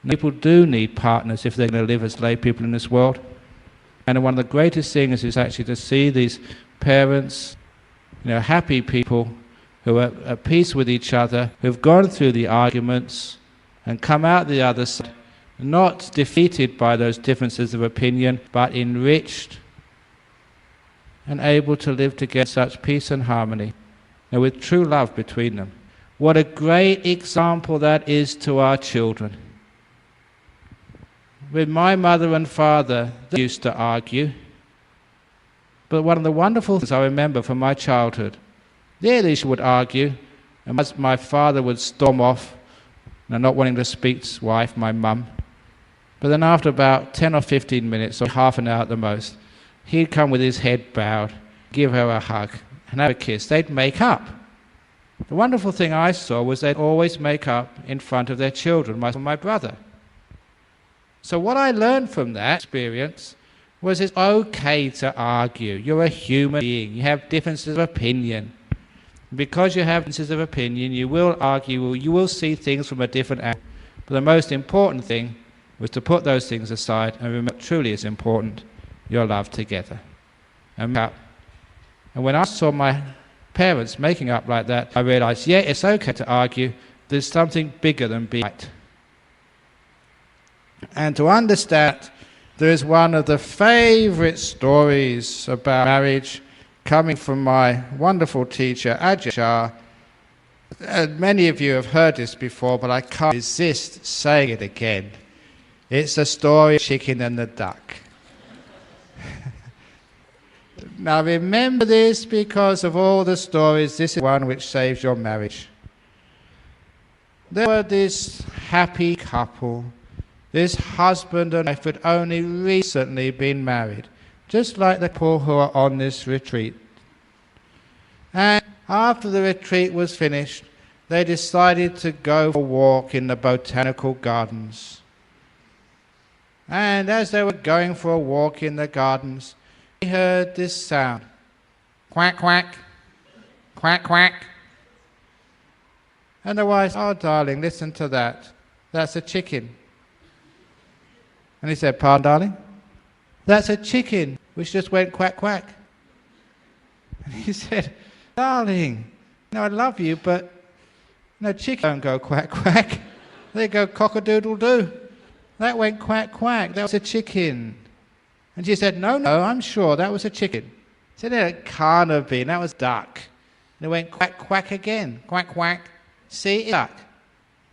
And people do need partners if they're going to live as lay people in this world. And one of the greatest things is actually to see these parents, happy people who are at peace with each other, who've gone through the arguments and come out the other side, not defeated by those differences of opinion, but enriched and able to live together in such peace and harmony, and with true love between them. What a great example that is to our children. With my mother and father, they used to argue, but one of the wonderful things I remember from my childhood, they would argue, and my father would storm off, not wanting to speak to his wife, my mum. But then after about 10 or 15 minutes, or half an hour at the most, he'd come with his head bowed, give her a hug, and have a kiss. They'd make up. The wonderful thing I saw was they'd always make up in front of their children, my brother. So what I learned from that experience was it's okay to argue. You're a human being. You have differences of opinion. Because you have differences of opinion, you will argue, you will see things from a different angle. But the most important thing was to put those things aside and remember what truly is important, your love together. And when I saw my parents making up like that, I realized, it's okay to argue. There's something bigger than being right. And to understand, there is one of the favorite stories about marriage coming from my wonderful teacher, Ajahn Brahm. Many of you have heard this before, but I can't resist saying it again. It's the story of the chicken and the duck. Now remember this, because of all the stories, this is one which saves your marriage. There were this happy couple, this husband and wife had only recently been married, just like the people who are on this retreat. And after the retreat was finished, they decided to go for a walk in the botanical gardens. And as they were going for a walk in the gardens, they heard this sound. Quack, quack, quack, quack. And the wife said, "Oh, darling, listen to that. That's a chicken." And he said, "Pardon, darling?" "That's a chicken which just went quack, quack." And he said, "Darling, I love you, but chickens don't go quack, quack. They go cock-a-doodle-doo. That went quack, quack. That was a chicken." And she said, no, I'm sure that was a chicken." He said, "No, it can't have been. That was duck." And it went quack, quack again. Quack, quack. "See, it's duck."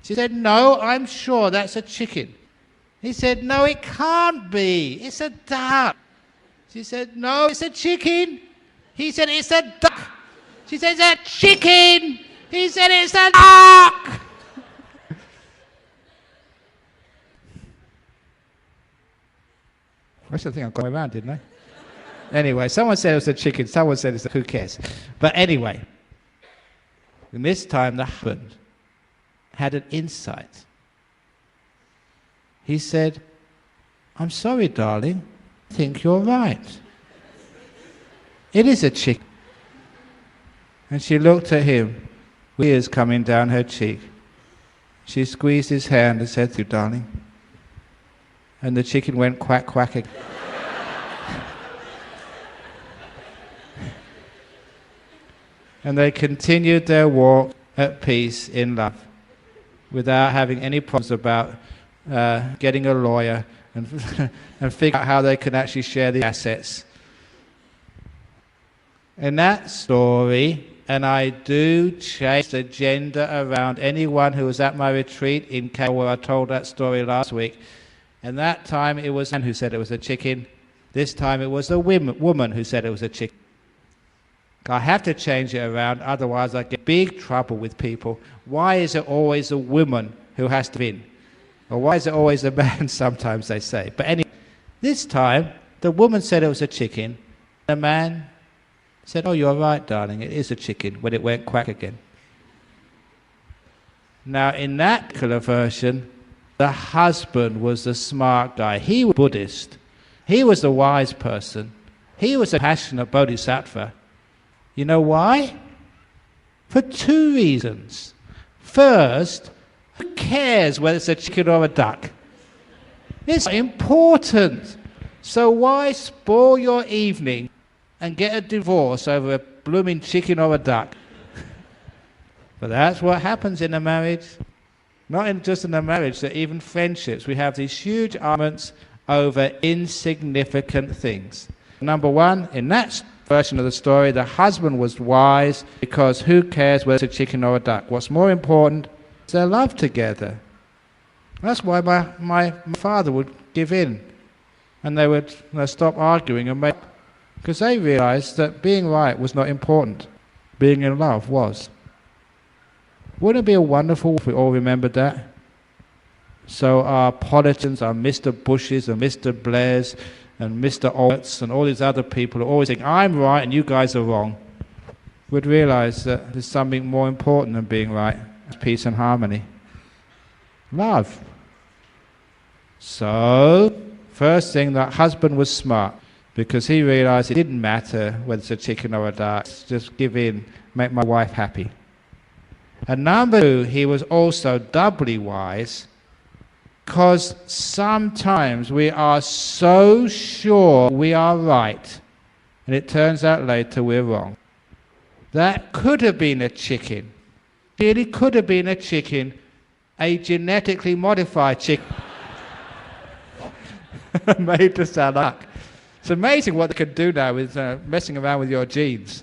She said, "No, I'm sure that's a chicken." He said, "No, it can't be. It's a duck." She said, "No, it's a chicken." He said, "It's a duck." She said, "It's a chicken." He said, "It's a duck." That's the thing, I got around, didn't I? Anyway, someone said it was a chicken, someone said it's a, who cares? But anyway, and this time the husband had an insight. He said, "I'm sorry, darling, I think you're right. It is a chicken." And she looked at him, with tears coming down her cheek. She squeezed his hand and said, "Thank you, darling." And the chicken went quack, quack again. And they continued their walk at peace in love, without having any problems about getting a lawyer and figure out how they can actually share the assets. In that story, and I do change the gender around anyone who was at my retreat in Canada where I told that story last week, and that time it was a man who said it was a chicken, This time it was a woman who said it was a chicken. I have to change it around, otherwise I get big trouble with people. Why is it always a woman who has to win? Or why is it always a man, sometimes they say. But anyway, this time, the woman said it was a chicken. The man said, oh, you're right, darling, it is a chicken, when it went quack again. Now, in that particular version, the husband was the smart guy. He was Buddhist. He was the wise person. He was a passionate bodhisattva. You know why? For two reasons. First, who cares whether it's a chicken or a duck? It's important. So why spoil your evening and get a divorce over a blooming chicken or a duck? But that's what happens in a marriage. Not just in a marriage, but even friendships. We have these huge arguments over insignificant things. Number one, in that version of the story, the husband was wise because who cares whether it's a chicken or a duck? What's more important is their love together. That's why my father would give in, and they would stop arguing and make, because they realized that being right was not important. Being in love was. Wouldn't it be wonderful if we all remembered that? So our politicians, our Mr. Bushes and Mr. Blairs and Mr. Olberts and all these other people are always saying, I'm right and you guys are wrong, would realize that there's something more important than being right. It's peace and harmony. Love. So, first thing, that husband was smart because he realized it didn't matter whether it's a chicken or a duck. Just give in, make my wife happy. And number two, he was also doubly wise because sometimes we are so sure we are right and it turns out later we're wrong. That could have been a chicken. Really could have been a chicken, a genetically modified chicken. Made to sound like. It's amazing what they can do now with messing around with your genes.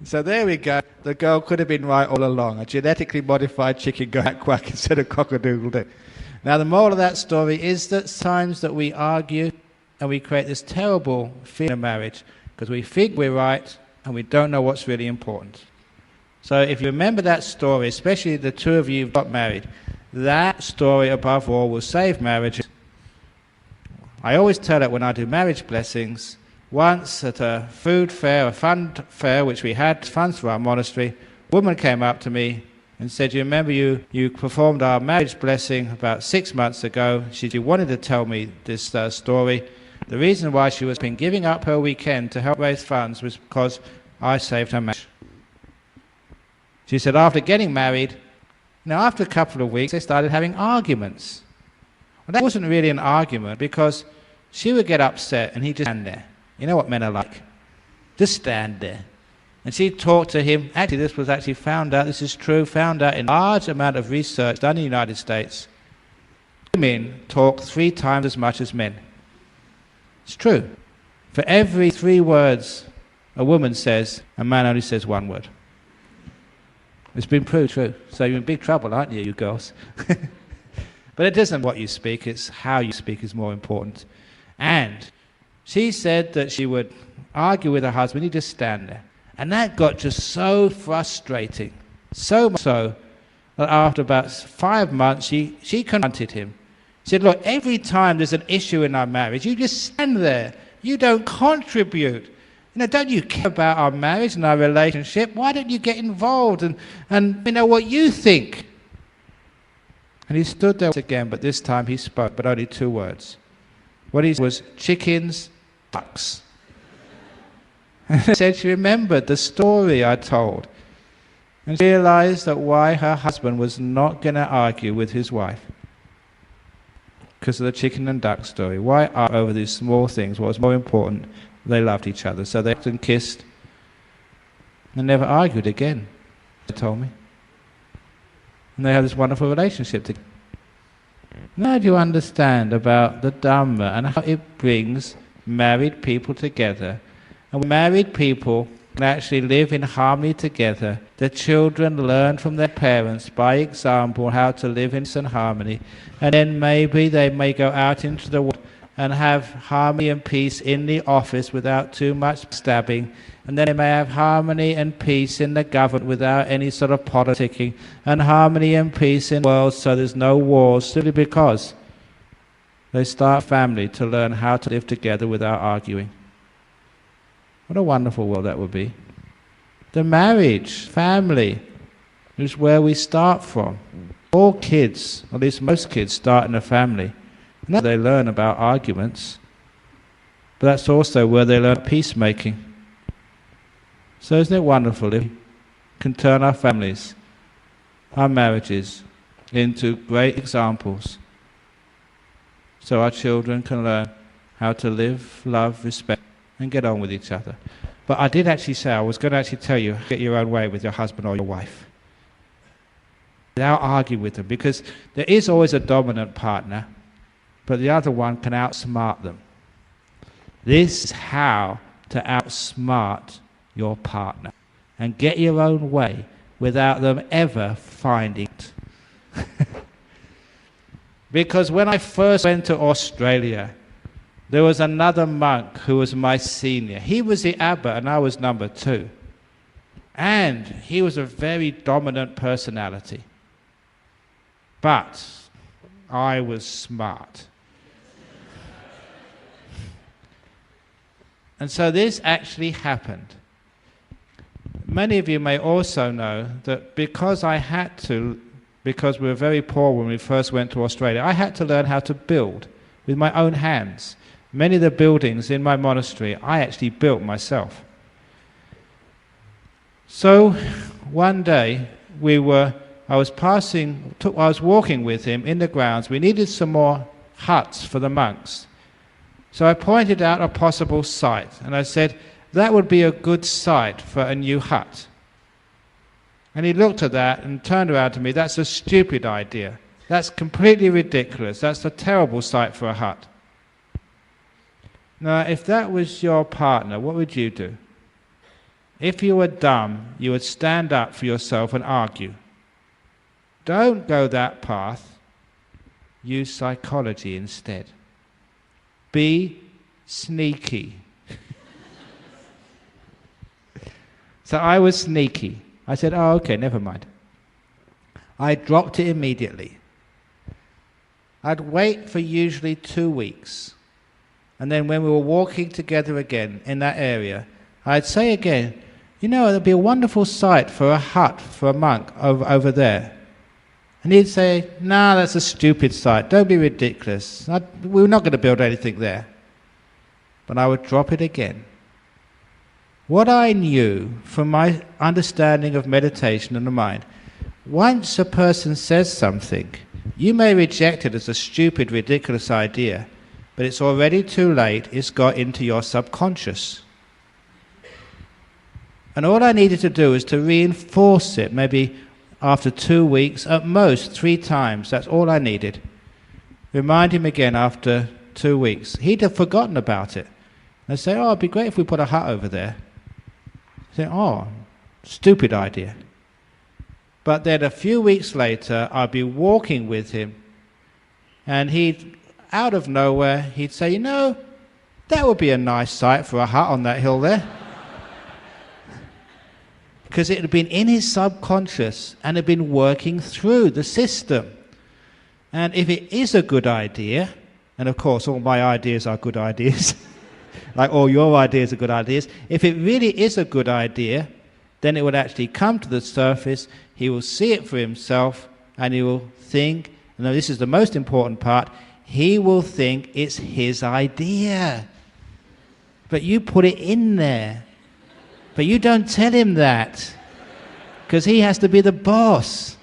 So there we go. The girl could have been right all along. A genetically modified chicken got quack instead of cock-a-doodle-doo. Now the moral of that story is that times that we argue and we create this terrible feeling of marriage because we think we're right and we don't know what's really important. So if you remember that story, especially the two of you who got married, that story above all will save marriages. I always tell it when I do marriage blessings. Once at a food fair, a fund fair, which we had funds for our monastery, a woman came up to me and said, you remember you performed our marriage blessing about 6 months ago. She wanted to tell me this story. The reason why she was been giving up her weekend to help raise funds was because I saved her marriage. She said after getting married, after a couple of weeks, they started having arguments. Well, that wasn't really an argument because she would get upset and he'd just stand there. You know what men are like. Just stand there. And she talked to him. Actually, this was actually found out, this is true, found out in a large amount of research done in the United States. Women talk 3 times as much as men. It's true. For every 3 words a woman says, a man only says 1 word. It's been proved true. So you're in big trouble, aren't you girls? But it isn't what you speak, it's how you speak is more important. And she said that she would argue with her husband, he'd just stand there. And that got just so frustrating, so much so, that after about 5 months, she confronted him. She said, look, every time there's an issue in our marriage, you just stand there. You don't contribute. Don't you care about our marriage and our relationship? Why don't you get involved and what you think? And he stood there again, but this time he spoke, but only 2 words. What he said was, chickens, ducks. And she said she remembered the story I told. And she realized that why her husband was not going to argue with his wife. Because of the chicken and duck story. Why argue over these small things? What was more important? They loved each other. So they often kissed and never argued again, they told me. And they had this wonderful relationship together. Now do you understand about the Dhamma and how it brings married people together? And when married people can actually live in harmony together, the children learn from their parents by example how to live in harmony, and then maybe they may go out into the world and have harmony and peace in the office without too much stabbing, and then they may have harmony and peace in the government without any sort of politicking, and harmony and peace in the world so there's no wars, simply because they start a family to learn how to live together without arguing. What a wonderful world that would be. The marriage, family, is where we start from. All kids, or at least most kids, start in a family. And that's where they learn about arguments. But that's also where they learn peacemaking. So isn't it wonderful if we can turn our families, our marriages, into great examples, so our children can learn how to live, love, respect, and get on with each other. But I did actually say, I was going to actually tell you, get your own way with your husband or your wife, without arguing with them, because there is always a dominant partner, but the other one can outsmart them. This is how to outsmart your partner and get your own way without them ever finding it. Because when I first went to Australia, there was another monk who was my senior. He was the abbot and I was number 2. And he was a very dominant personality. But I was smart. And so this actually happened. Many of you may also know that because we were very poor when we first went to Australia, I had to learn how to build with my own hands. Many of the buildings in my monastery I actually built myself. So one day I was walking with him in the grounds. We needed some more huts for the monks. So I pointed out a possible site, and I said, that would be a good site for a new hut. And he looked at that and turned around to me, that's a stupid idea. That's completely ridiculous. That's a terrible site for a hut. Now, if that was your partner, what would you do? If you were dumb, you would stand up for yourself and argue. Don't go that path. Use psychology instead. Be sneaky. So I was sneaky. I said, oh, okay, never mind. I dropped it immediately. I'd wait for usually 2 weeks. And then when we were walking together again in that area, I'd say again, you know, there'd be a wonderful site for a hut for a monk over there. And he'd say, nah, that's a stupid site. Don't be ridiculous. We're not going to build anything there. But I would drop it again. What I knew from my understanding of meditation and the mind, once a person says something, you may reject it as a stupid, ridiculous idea, but it's already too late. It's got into your subconscious. And all I needed to do is to reinforce it, maybe after 2 weeks, at most 3 times. That's all I needed. Remind him again after 2 weeks. He'd have forgotten about it. I'd say, oh, it'd be great if we put a hut over there. He'd say, oh, stupid idea. But then a few weeks later, I'd be walking with him, and he'd, out of nowhere, he'd say, you know, that would be a nice site for a hut on that hill there. Because it had been in his subconscious and had been working through the system. And if it is a good idea, and of course all my ideas are good ideas, like all your ideas are good ideas, if it really is a good idea, then it would actually come to the surface, he will see it for himself, and he will think, and this is the most important part, he will think it's his idea. But you put it in there. But you don't tell him that, because he has to be the boss.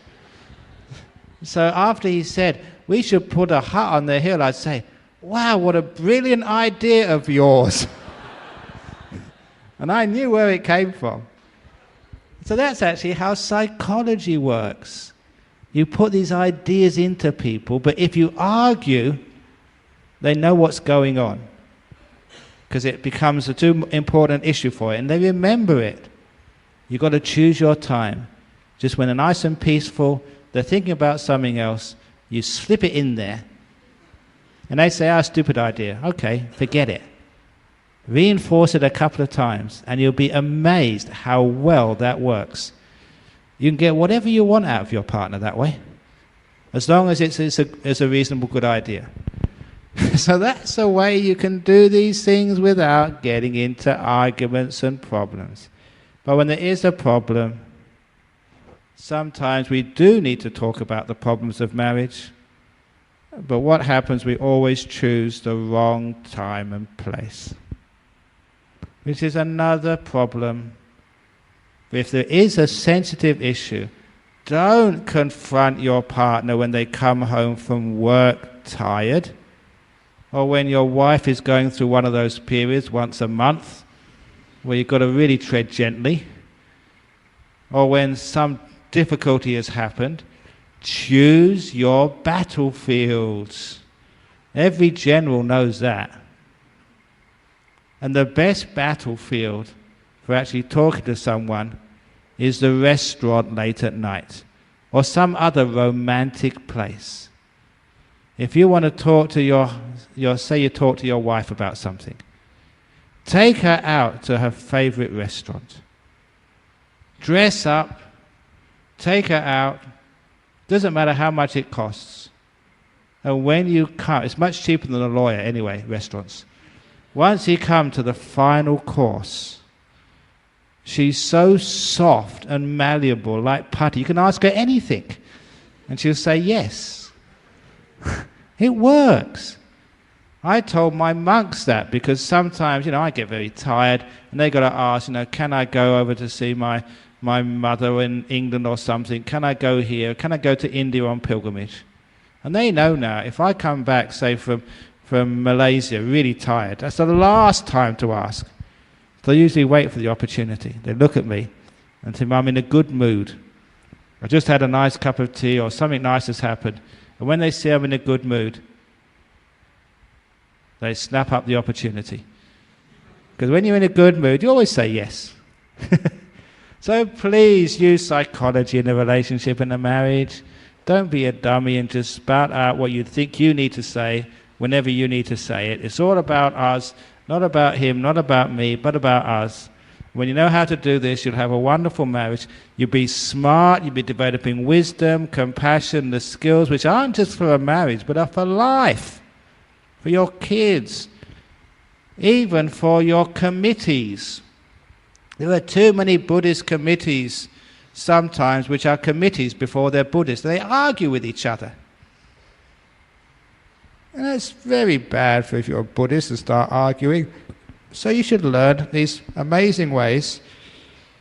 So after he said, we should put a hut on the hill, I'd say, wow, what a brilliant idea of yours. And I knew where it came from. So that's actually how psychology works. You put these ideas into people, but if you argue, they know what's going on, because it becomes a too important issue for it, and they remember it. You've got to choose your time. Just when they're nice and peaceful, they're thinking about something else, you slip it in there. And they say, stupid idea. Okay, forget it. Reinforce it a couple of times, and you'll be amazed how well that works. You can get whatever you want out of your partner that way, as long as it's a reasonable, good idea. So that's a way you can do these things without getting into arguments and problems. But when there is a problem, sometimes we do need to talk about the problems of marriage. But what happens, we always choose the wrong time and place, which is another problem. If there is a sensitive issue, don't confront your partner when they come home from work tired, or when your wife is going through one of those periods once a month where you've got to really tread gently, or when some difficulty has happened. Choose your battlefields. Every general knows that. And the best battlefield for actually talking to someone is the restaurant late at night, or some other romantic place. If you want to talk to say you talk to your wife about something, take her out to her favorite restaurant. Dress up, take her out, doesn't matter how much it costs. And when you come, it's much cheaper than a lawyer anyway, restaurants. Once you come to the final course, she's so soft and malleable, like putty. You can ask her anything, and she'll say yes. It works. I told my monks that because sometimes, I get very tired, and they got to ask, can I go over to see my mother in England or something? Can I go here? Can I go to India on pilgrimage? And they know now, if I come back, say from Malaysia, really tired, that's the last time to ask. They usually wait for the opportunity. They look at me and say, I'm in a good mood. I just had a nice cup of tea, or something nice has happened. And when they see I'm in a good mood, they snap up the opportunity. Because when you're in a good mood, you always say yes. So please use psychology in a relationship and a marriage. Don't be a dummy and just spout out what you think you need to say whenever you need to say it. It's all about us, not about him, not about me, but about us. When you know how to do this, you'll have a wonderful marriage. You'll be smart, you'll be developing wisdom, compassion, the skills which aren't just for a marriage, but are for life, for your kids, even for your committees. There are too many Buddhist committees sometimes which are committees before they're Buddhist. They argue with each other. And that's very bad for if you're a Buddhist to start arguing. So you should learn these amazing ways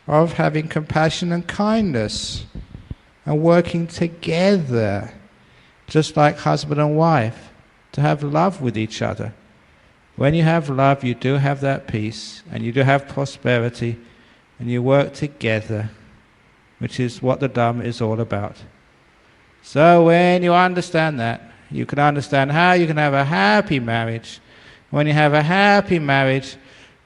of having compassion and kindness and working together, just like husband and wife, to have love with each other. When you have love, you do have that peace, and you do have prosperity, and you work together, which is what the Dhamma is all about. So when you understand that, you can understand how you can have a happy marriage. When you have a happy marriage,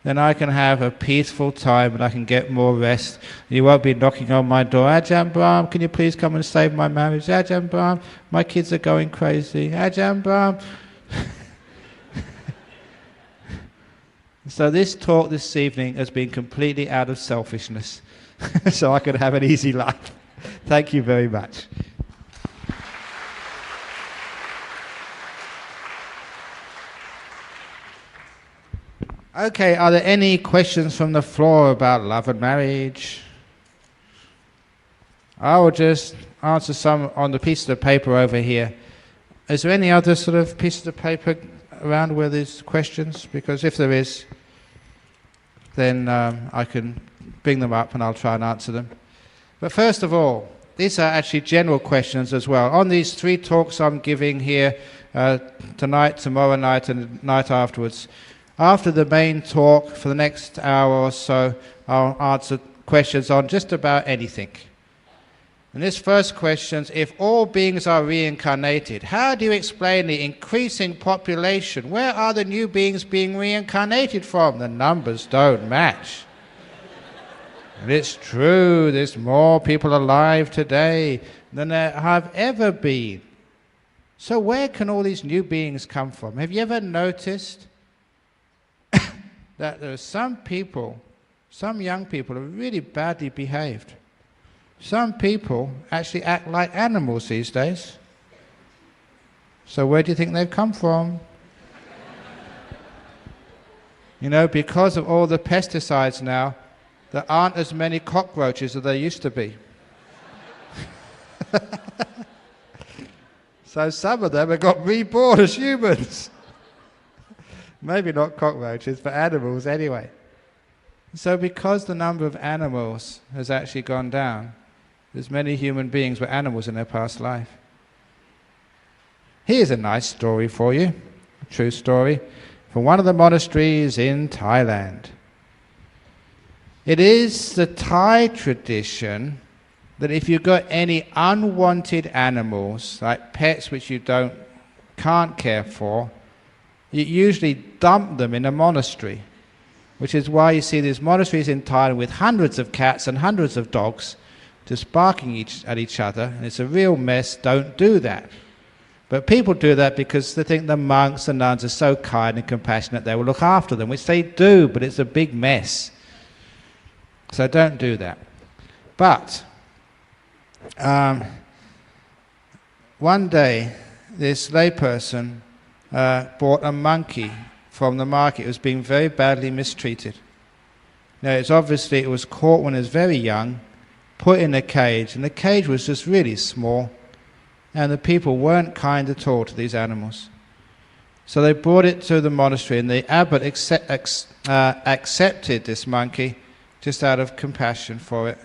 then I can have a peaceful time and I can get more rest. You won't be knocking on my door, Ajahn Brahm, can you please come and save my marriage? Ajahn Brahm, my kids are going crazy. Ajahn Brahm. So this talk this evening has been completely out of selfishness, so I could have an easy life. Thank you very much. Okay, are there any questions from the floor about love and marriage? I will just answer some on the piece of paper over here. Is there any other sort of pieces of paper around where there's questions? Because if there is, then I can bring them up and I'll try and answer them. But first of all, these are actually general questions as well. On these 3 talks I'm giving here tonight, tomorrow night, and the night afterwards, after the main talk for the next hour or so, I'll answer questions on just about anything. And this first question is, if all beings are reincarnated, how do you explain the increasing population? Where are the new beings being reincarnated from? The numbers don't match. And it's true, there's more people alive today than there have ever been. So where can all these new beings come from? Have you ever noticed that there are some people, some young people are really badly behaved? Some people actually act like animals these days. So where do you think they've come from? You know, because of all the pesticides now, there aren't as many cockroaches as there used to be. So some of them have got reborn as humans. Maybe not cockroaches, but animals anyway. So because the number of animals has actually gone down, there's many human beings were animals in their past life. Here's a nice story for you, a true story, from one of the monasteries in Thailand. It is the Thai tradition that if you've got any unwanted animals, like pets which you can't care for, you usually dump them in a monastery, which is why you see these monasteries in Thailand with hundreds of cats and hundreds of dogs just barking at each other, and it's a real mess. Don't do that. But people do that because they think the monks and nuns are so kind and compassionate they will look after them, which they do, but it's a big mess. So don't do that. But one day, this layperson bought a monkey from the market. It was being very badly mistreated. Now, it was caught when it was very young, put in a cage, and the cage was just really small, and the people weren't kind at all to these animals. So they brought it to the monastery, and the abbot accepted this monkey just out of compassion for it.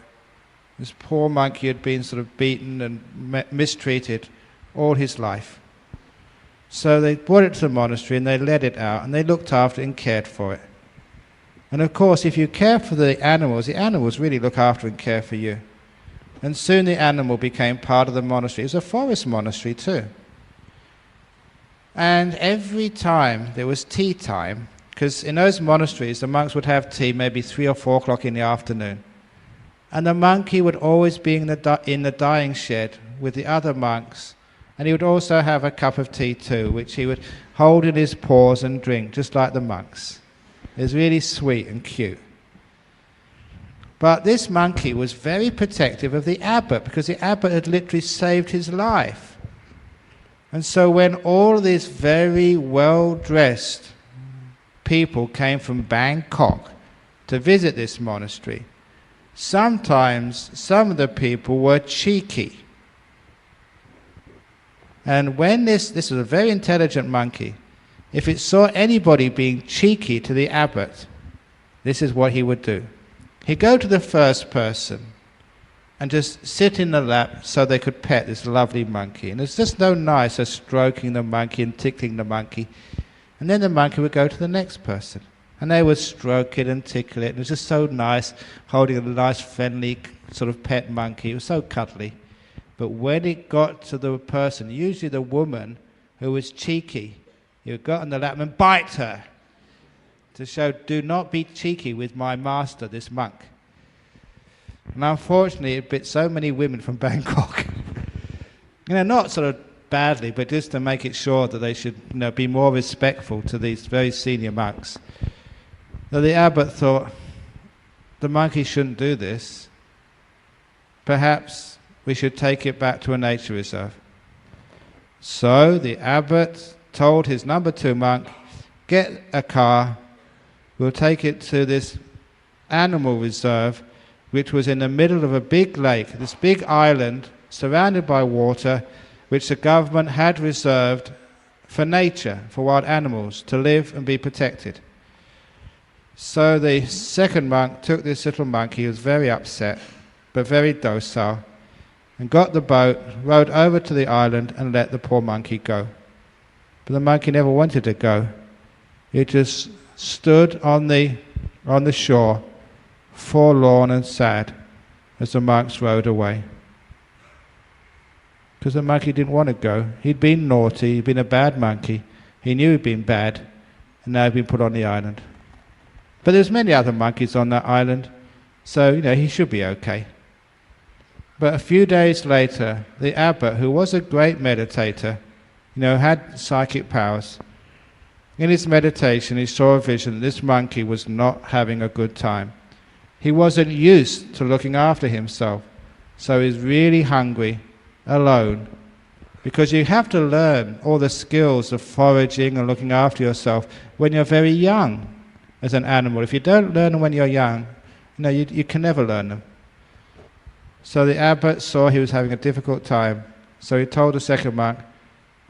This poor monkey had been sort of beaten and mistreated all his life. So they brought it to the monastery and they let it out and they looked after it and cared for it. And of course, if you care for the animals really look after and care for you. And soon the animal became part of the monastery. It was a forest monastery too. And every time there was tea time, because in those monasteries the monks would have tea maybe 3 or 4 o'clock in the afternoon. And the monkey would always be in the dyeing shed with the other monks, and he would also have a cup of tea too, which he would hold in his paws and drink, just like the monks. It was really sweet and cute. But this monkey was very protective of the abbot, because the abbot had literally saved his life. And so when all these very well-dressed people came from Bangkok to visit this monastery, sometimes some of the people were cheeky. And when this was a very intelligent monkey, if it saw anybody being cheeky to the abbot, this is what he would do. He'd go to the first person and just sit in the lap so they could pet this lovely monkey. And there's just no nicer stroking the monkey and tickling the monkey. And then the monkey would go to the next person. And they would stroke it and tickle it. It was just so nice, holding a nice, friendly sort of pet monkey. It was so cuddly. But when it got to the person, usually the woman who was cheeky, he would go on the lap and bite her to show, do not be cheeky with my master, this monk. And unfortunately, it bit so many women from Bangkok. Not sort of badly, but just to make it sure that they should be more respectful to these very senior monks. So the abbot thought, the monkey shouldn't do this. Perhaps we should take it back to a nature reserve. So the abbot told his number 2 monk, get a car, we'll take it to this animal reserve, which was in the middle of a big lake, this big island surrounded by water, which the government had reserved for nature, for wild animals to live and be protected. So the second monk took this little monkey, he was very upset, but very docile, and got the boat, rowed over to the island and let the poor monkey go. But the monkey never wanted to go. He just stood on the shore, forlorn and sad, as the monks rowed away. Because the monkey didn't want to go. He'd been naughty, he'd been a bad monkey. He knew he'd been bad, and now he'd been put on the island. But there's many other monkeys on that island, so, he should be okay. But a few days later, the abbot, who was a great meditator, had psychic powers. In his meditation, he saw a vision that this monkey was not having a good time. He wasn't used to looking after himself, so he's really hungry, alone. Because you have to learn all the skills of foraging and looking after yourself when you're very young as an animal. If you don't learn them when you're young, you can never learn them. So the abbot saw he was having a difficult time, so he told the second monk,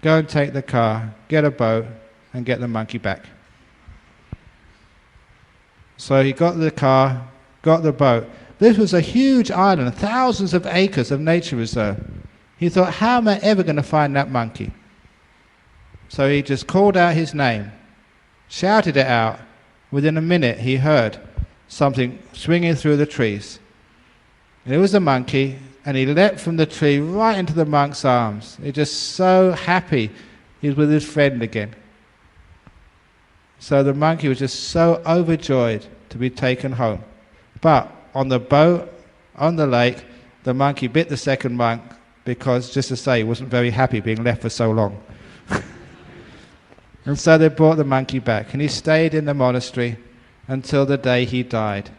go and take the car, get a boat, and get the monkey back. So he got the car, got the boat. This was a huge island, thousands of acres of nature reserve. He thought, how am I ever going to find that monkey? So he just called out his name, shouted it out. Within a minute he heard something swinging through the trees. It was a monkey, and he leapt from the tree right into the monk's arms. He was just so happy he was with his friend again. So the monkey was just so overjoyed to be taken home. But on the boat, on the lake, the monkey bit the second monk because, just to say, he wasn't very happy being left for so long. And so they brought the monkey back, and he stayed in the monastery until the day he died.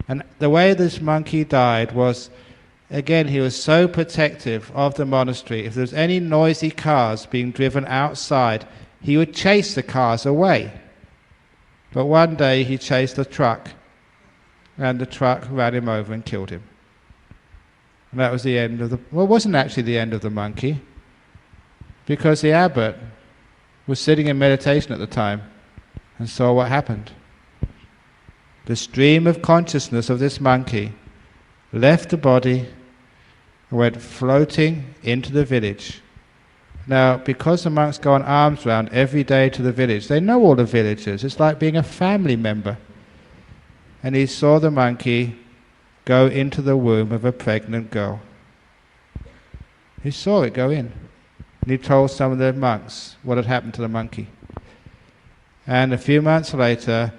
And the way this monkey died was, again, he was so protective of the monastery. If there was any noisy cars being driven outside, he would chase the cars away. But one day he chased a truck, and the truck ran him over and killed him. And that was the end of it wasn't actually the end of the monkey, because the abbot was sitting in meditation at the time and saw what happened. The stream of consciousness of this monkey left the body and went floating into the village. Now, because the monks go on alms round every day to the village, they know all the villagers. It's like being a family member. And he saw the monkey go into the womb of a pregnant girl. He saw it go in. And he told some of the monks what had happened to the monkey. And a few months later,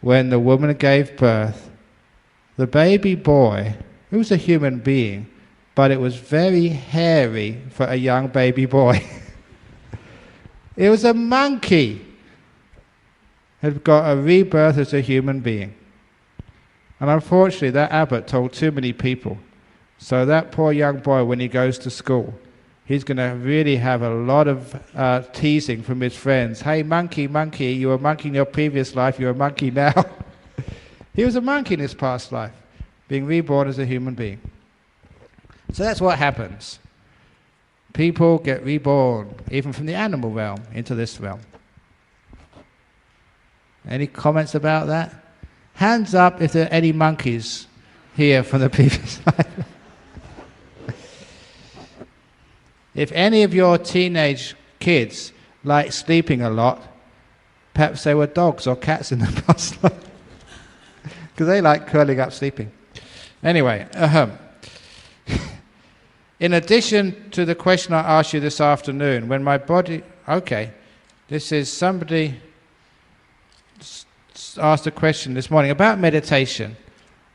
when the woman gave birth, the baby boy, it was a human being, but it was very hairy for a young baby boy. It was a monkey. Had got a rebirth as a human being. And unfortunately, that abbot told too many people. So that poor young boy, when he goes to school, he's going to really have a lot of teasing from his friends. Hey, monkey, monkey, you were a monkey in your previous life, you're a monkey now. He was a monkey in his past life, being reborn as a human being. So that's what happens. People get reborn, even from the animal realm, into this realm. Any comments about that? Hands up if there are any monkeys here from the previous life. If any of your teenage kids like sleeping a lot, perhaps they were dogs or cats in the past life. Because they like curling up sleeping. Anyway, in addition to the question I asked you this afternoon, when my body... Okay, this is somebody asked a question this morning about meditation.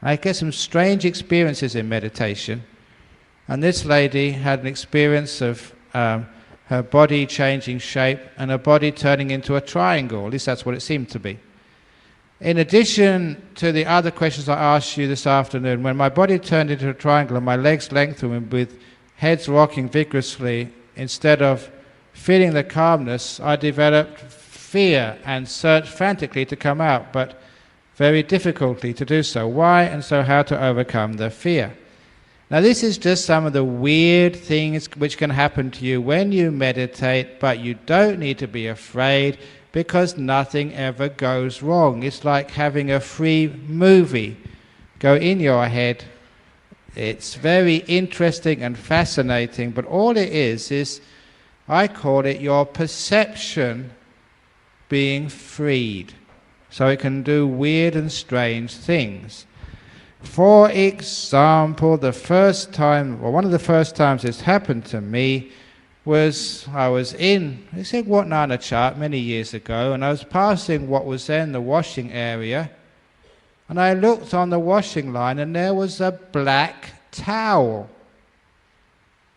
I get some strange experiences in meditation. And this lady had an experience of her body changing shape and her body turning into a triangle. At least that's what it seemed to be. In addition to the other questions I asked you this afternoon, when my body turned into a triangle and my legs lengthened with heads rocking vigorously, instead of feeling the calmness, I developed fear and searched frantically to come out, but very difficultly to do so. Why? And so how to overcome the fear. Now this is just some of the weird things which can happen to you when you meditate, but you don't need to be afraid because nothing ever goes wrong. It's like having a free movie go in your head. It's very interesting and fascinating, but all it is I call it your perception being freed, so it can do weird and strange things. For example, one of the first times this happened to me was I was in Wat Nana Chat many years ago, and I was passing what was then the washing area, and I looked on the washing line and there was a black towel.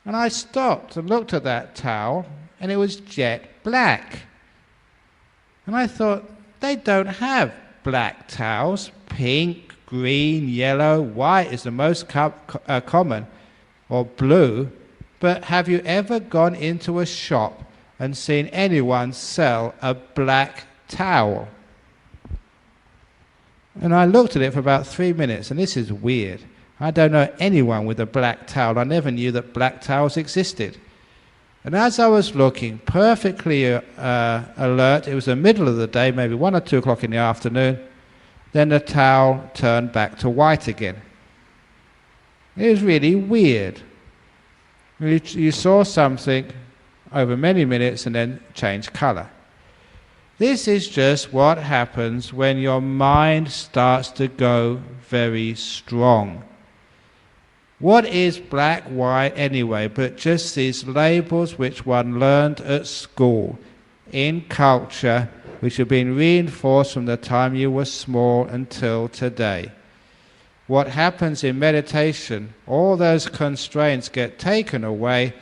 And I stopped and looked at that towel, and it was jet black. And I thought, they don't have black towels. Pink, green, yellow, white is the most common, or blue. But have you ever gone into a shop and seen anyone sell a black towel? And I looked at it for about 3 minutes, and this is weird. I don't know anyone with a black towel. I never knew that black towels existed. And as I was looking, perfectly alert, it was the middle of the day, maybe 1 or 2 o'clock in the afternoon, then the towel turned back to white again. It was really weird. You saw something over many minutes and then change colour. This is just what happens when your mind starts to go very strong. What is black, white anyway, but just these labels which one learned at school, in culture, which have been reinforced from the time you were small until today. What happens in meditation, all those constraints get taken away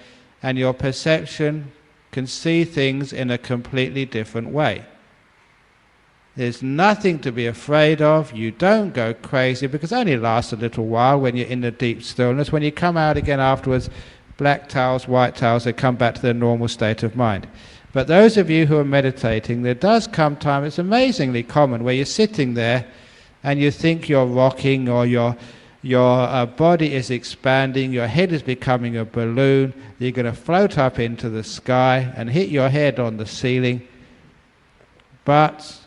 and your perception can see things in a completely different way. There's nothing to be afraid of. You don't go crazy, because it only lasts a little while when you're in the deep stillness. When you come out again afterwards, black towels, white towels, they come back to their normal state of mind. But those of you who are meditating, there does come time, it's amazingly common, where you're sitting there and you think you're rocking, or your body is expanding, your head is becoming a balloon, you're going to float up into the sky and hit your head on the ceiling. But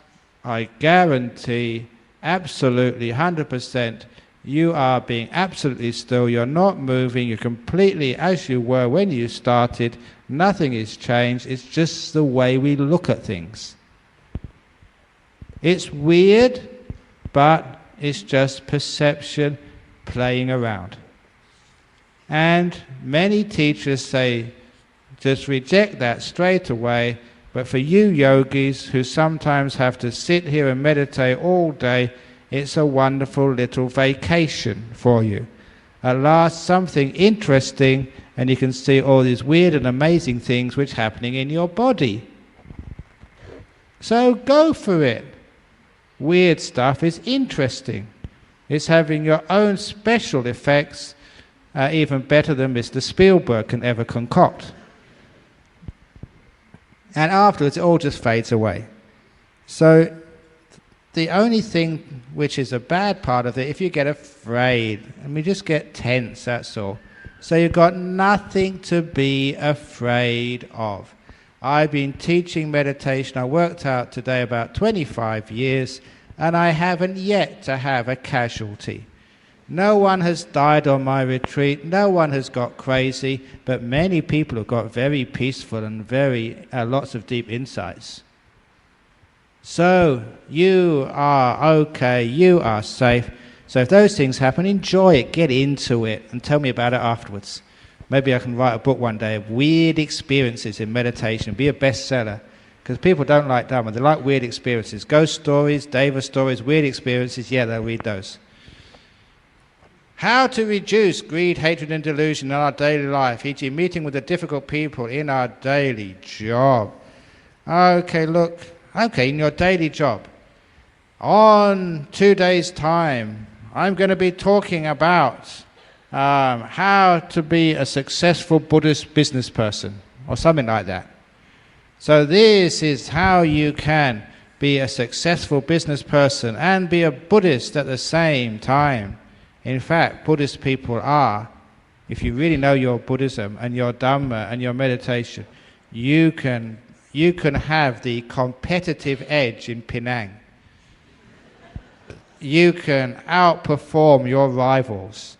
I guarantee, absolutely 100%, you are being absolutely still, you're not moving, you're completely as you were when you started, nothing is changed, it's just the way we look at things. It's weird, but it's just perception playing around. And many teachers say, just reject that straight away. But for you yogis who sometimes have to sit here and meditate all day, it's a wonderful little vacation for you. At last, something interesting, and you can see all these weird and amazing things which are happening in your body. So go for it. Weird stuff is interesting. It's having your own special effects, even better than Mr. Spielberg can ever concoct. And afterwards, it all just fades away. So the only thing which is a bad part of it, if you get afraid, and we just get tense, that's all. So you've got nothing to be afraid of. I've been teaching meditation, I worked out today about 25 years, and I haven't yet to have a casualty. No one has died on my retreat, no one has got crazy, but many people have got very peaceful and very lots of deep insights. So you are okay, you are safe. So if those things happen, enjoy it, get into it, and tell me about it afterwards. Maybe I can write a book one day of weird experiences in meditation, be a bestseller. Because people don't like Dharma, they like weird experiences. Ghost stories, Deva stories, weird experiences, yeah, they'll read those. How to reduce greed, hatred and delusion in our daily life, e.g. meeting with the difficult people in our daily job. Okay, look, in your daily job. On 2 days' time, I'm going to be talking about how to be a successful Buddhist business person, or something like that. So this is how you can be a successful business person and be a Buddhist at the same time. In fact, Buddhist people are, if you really know your Buddhism and your Dhamma and your meditation, you can have the competitive edge in Penang. You can outperform your rivals.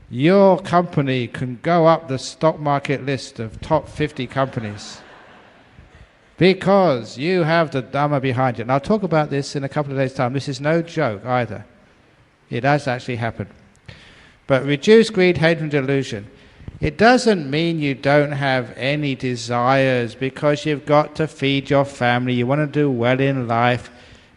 Your company can go up the stock market list of top 50 companies because you have the Dhamma behind you. And I'll talk about this in a couple of days' time. This is no joke either. It has actually happened. But reduce greed, hatred and delusion. It doesn't mean you don't have any desires because you've got to feed your family, you want to do well in life,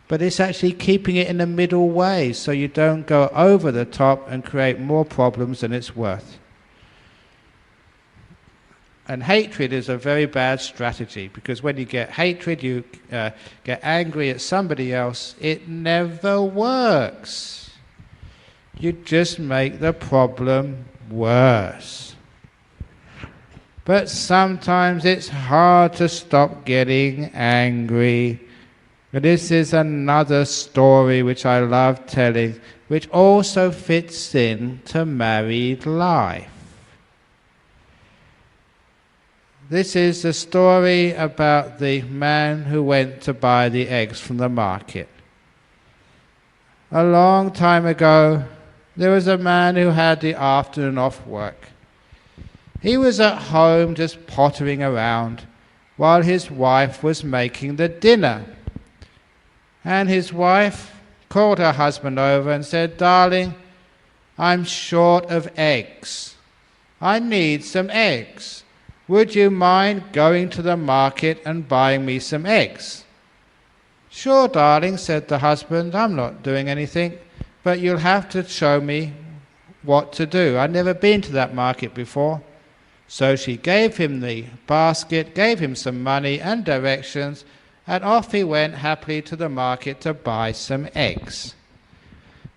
but it's actually keeping it in the middle way so you don't go over the top and create more problems than it's worth. And hatred is a very bad strategy, because when you get hatred, you get angry at somebody else, it never works. You just make the problem worse. But sometimes it's hard to stop getting angry. And this is another story which I love telling, which also fits into married life. This is the story about the man who went to buy the eggs from the market. A long time ago, there was a man who had the afternoon off work. He was at home just pottering around while his wife was making the dinner. And his wife called her husband over and said, "Darling, I'm short of eggs. I need some eggs. Would you mind going to the market and buying me some eggs?" "Sure, darling," said the husband. "I'm not doing anything, but you'll have to show me what to do. I've never been to that market before." So she gave him the basket, gave him some money and directions, and off he went happily to the market to buy some eggs.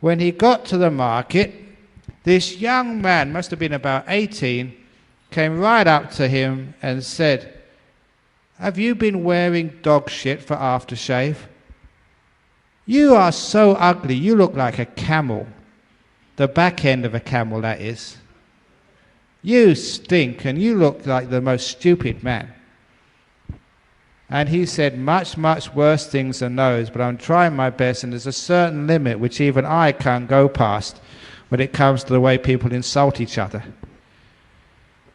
When he got to the market, this young man, must have been about 18, came right up to him and said, "Have you been wearing dog shit for aftershave? You are so ugly, you look like a camel. The back end of a camel, that is. You stink and you look like the most stupid man." And he said much, much worse things than those, but I'm trying my best, and there's a certain limit which even I can't go past when it comes to the way people insult each other.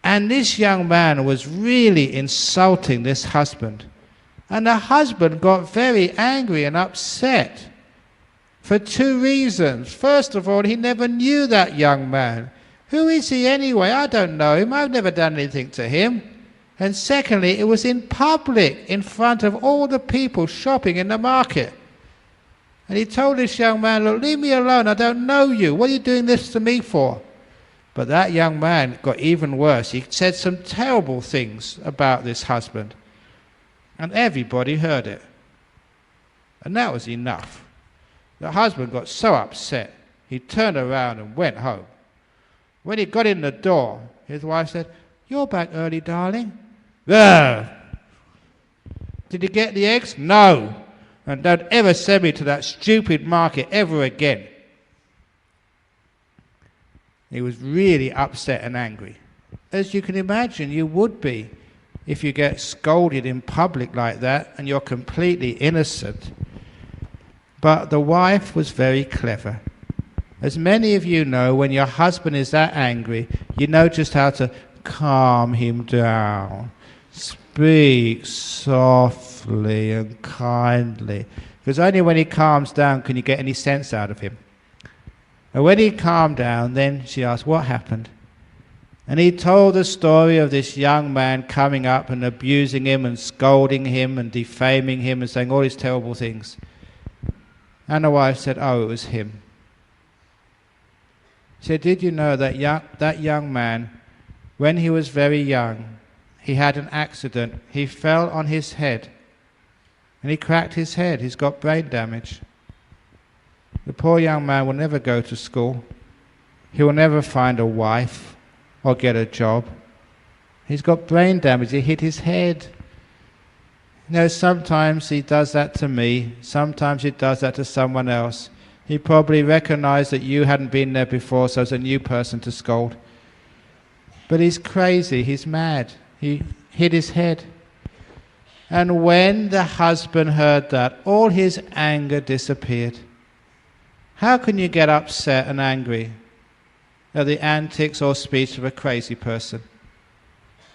And this young man was really insulting this husband. And the husband got very angry and upset for two reasons. First of all, he never knew that young man. Who is he anyway? I don't know him. I've never done anything to him. And secondly, it was in public, in front of all the people shopping in the market. And he told this young man, "Look, leave me alone. I don't know you. What are you doing this to me for?" But that young man got even worse. He said some terrible things about this husband. And everybody heard it. And that was enough. The husband got so upset, he turned around and went home. When he got in the door, his wife said, "You're back early, darling." "Ugh. Did you get the eggs?" "No. And don't ever send me to that stupid market ever again." He was really upset and angry. As you can imagine, you would be if you get scolded in public like that and you're completely innocent. But the wife was very clever. As many of you know, when your husband is that angry, you know just how to calm him down. Speak softly and kindly, because only when he calms down can you get any sense out of him. And when he calmed down, then she asked, "What happened?" And he told the story of this young man coming up and abusing him and scolding him and defaming him and saying all these terrible things. And the wife said, "Oh, it was him." She said, "Did you know that young man, when he was very young, he had an accident. He fell on his head and he cracked his head. He's got brain damage. The poor young man will never go to school. He will never find a wife or get a job. He's got brain damage. He hit his head." You know, sometimes he does that to me. Sometimes he does that to someone else. He probably recognized that you hadn't been there before, so it's a new person to scold. But he's crazy. He's mad. He hit his head. And when the husband heard that, all his anger disappeared. How can you get upset and angry at the antics or speech of a crazy person?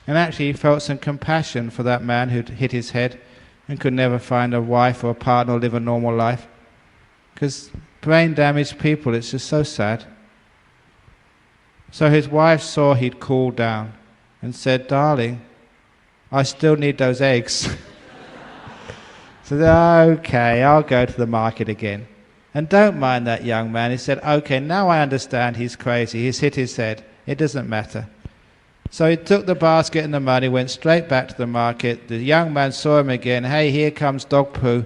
And actually he felt some compassion for that man who'd hit his head and could never find a wife or a partner or live a normal life. Because brain-damaged people, it's just so sad. So his wife saw he'd cooled down and said, "Darling, I still need those eggs." So "Okay, I'll go to the market again. And don't mind that young man." He said, "Okay, now I understand he's crazy. He's hit his head. It doesn't matter." So he took the basket and the money, went straight back to the market. The young man saw him again. Hey, here comes dog poo.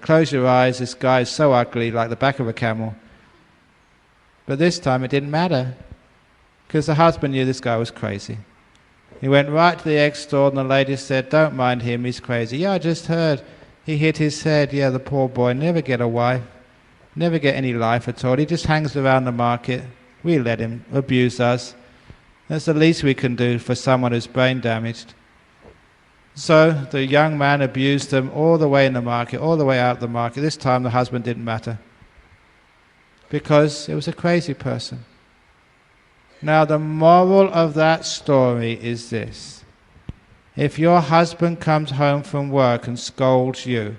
Close your eyes, this guy is so ugly, like the back of a camel. But this time it didn't matter, because the husband knew this guy was crazy. He went right to the egg store, and the lady said, don't mind him, he's crazy. Yeah, I just heard. He hit his head. Yeah, the poor boy, never get a wife, never get any life at all. He just hangs around the market. We let him abuse us. That's the least we can do for someone who's brain damaged. So the young man abused them all the way in the market, all the way out of the market. This time the husband didn't matter, because it was a crazy person. Now the moral of that story is this. If your husband comes home from work and scolds you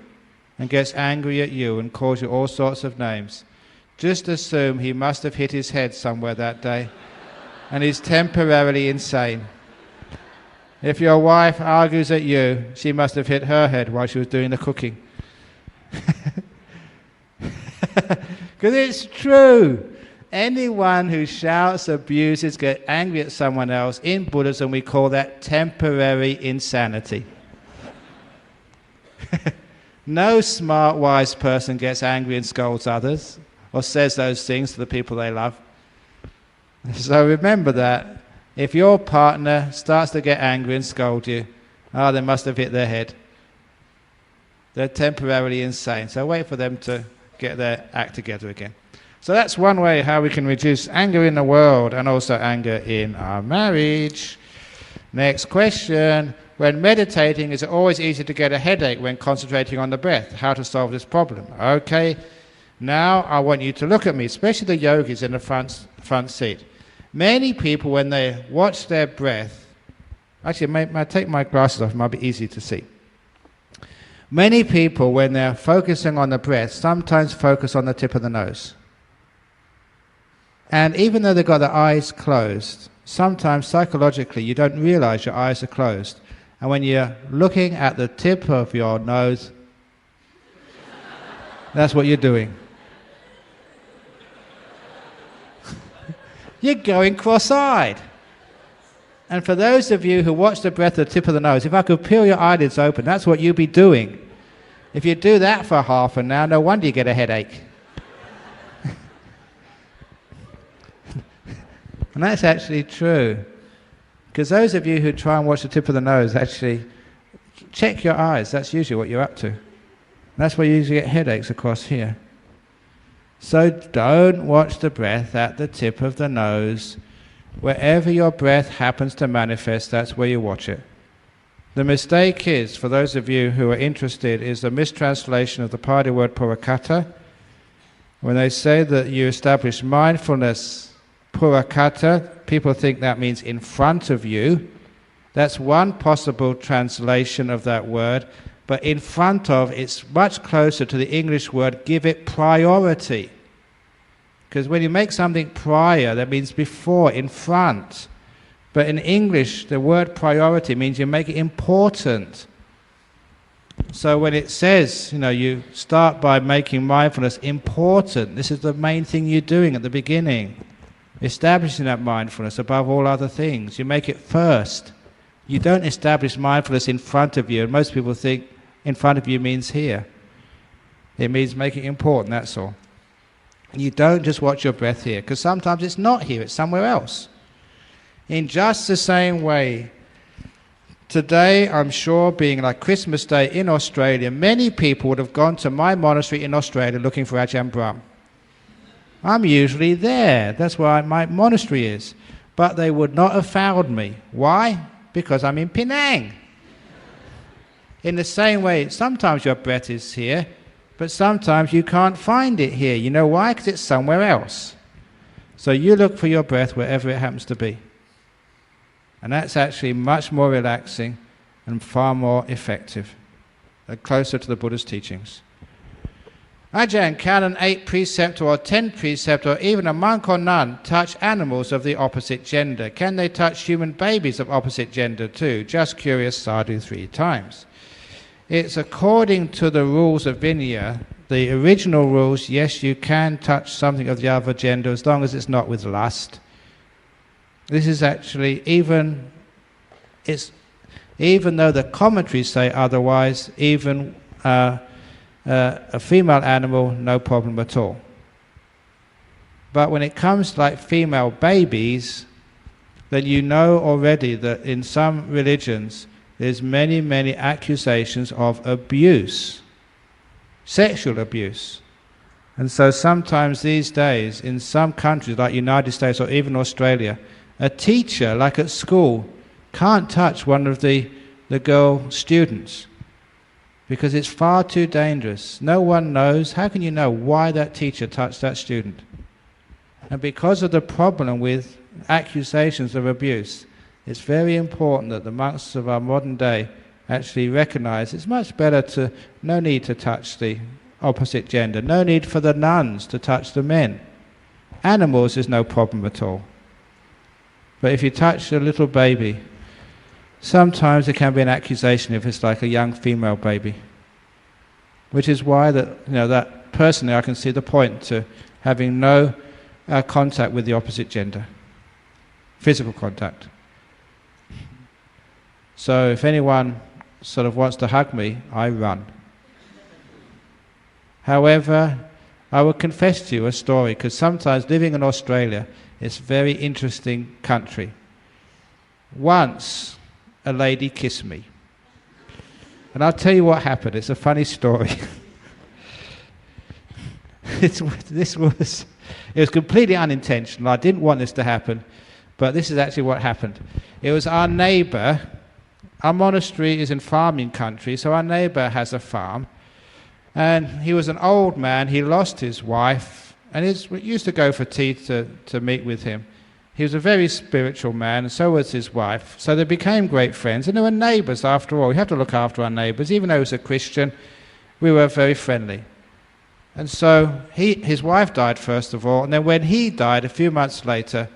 and gets angry at you and calls you all sorts of names, just assume he must have hit his head somewhere that day and he's temporarily insane. If your wife argues at you, she must have hit her head while she was doing the cooking. Because it's true. Anyone who shouts, abuses, gets angry at someone else, in Buddhism we call that temporary insanity. No smart, wise person gets angry and scolds others or says those things to the people they love. So remember that. If your partner starts to get angry and scold you, they must have hit their head. They're temporarily insane. So wait for them to get their act together again. So that's one way how we can reduce anger in the world and also anger in our marriage. Next question. When meditating, is it always easy to get a headache when concentrating on the breath? How to solve this problem? Okay. Now I want you to look at me, especially the yogis in the front seat. Many people, when they watch their breath, actually, may I take my glasses off? It might be easy to see. Many people, when they're focusing on the breath, sometimes focus on the tip of the nose. And even though they've got their eyes closed, sometimes psychologically you don't realize your eyes are closed. And when you're looking at the tip of your nose, that's what you're doing. You're going cross-eyed. And for those of you who watch the breath at the tip of the nose, if I could peel your eyelids open, that's what you'd be doing. If you do that for half an hour, no wonder you get a headache. And that's actually true. Because those of you who try and watch the tip of the nose, actually check your eyes. That's usually what you're up to. That's why you usually get headaches across here. So don't watch the breath at the tip of the nose. Wherever your breath happens to manifest, that's where you watch it. The mistake is, for those of you who are interested, is the mistranslation of the Pali word purakata. When they say that you establish mindfulness purakata, people think that means in front of you. That's one possible translation of that word. But in front of, it's much closer to the English word, give it priority. Because when you make something prior, that means before, in front. But in English, the word priority means you make it important. So when it says, you start by making mindfulness important, this is the main thing you're doing at the beginning. Establishing that mindfulness above all other things. You make it first. You don't establish mindfulness in front of you. And most people think in front of you means here. It means making it important, that's all. You don't just watch your breath here, because sometimes it's not here, it's somewhere else. In just the same way, today, I'm sure, being like Christmas Day in Australia, many people would have gone to my monastery in Australia looking for Ajahn Brahm. I'm usually there. That's where my monastery is. But they would not have found me. Why? Because I'm in Penang. In the same way, sometimes your breath is here, but sometimes you can't find it here. You know why? Because it's somewhere else. So you look for your breath wherever it happens to be. And that's actually much more relaxing and far more effective and closer to the Buddha's teachings. Ajahn, can an 8 preceptor or 10 preceptor or even a monk or nun touch animals of the opposite gender? Can they touch human babies of opposite gender too? Just curious, sadhu 3 times. It's according to the rules of Vinaya, the original rules, yes, you can touch something of the other gender as long as it's not with lust. This is actually, even though the commentaries say otherwise, even a female animal, no problem at all. But when it comes to like female babies, then you know already that in some religions there's many accusations of abuse, sexual abuse. And so sometimes these days in some countries like United States or even Australia, a teacher, like at school, can't touch one of the girl students because it's far too dangerous. No one knows. How can you know why that teacher touched that student? And because of the problem with accusations of abuse, it's very important that the monks of our modern day actually recognize it's much better to, no need to touch the opposite gender, no need for the nuns to touch the men. Animals is no problem at all. But if you touch a little baby, sometimes there can be an accusation if it's like a young female baby. Which is why that personally I can see the point to having no contact with the opposite gender. Physical contact. So if anyone sort of wants to hug me, I run. However, I will confess to you a story, because sometimes living in Australia, it's a very interesting country. Once, a lady kissed me. And I'll tell you what happened. It's a funny story. It was completely unintentional. I didn't want this to happen, but this is actually what happened. It was our neighbour. Our monastery is in farming country, so our neighbour has a farm. And he was an old man. He lost his wife, and we used to go for tea to meet with him. He was a very spiritual man, and so was his wife. So they became great friends, and they were neighbours after all. We have to look after our neighbours. Even though he was a Christian, we were very friendly. And so his wife died first of all, and then when he died a few months later,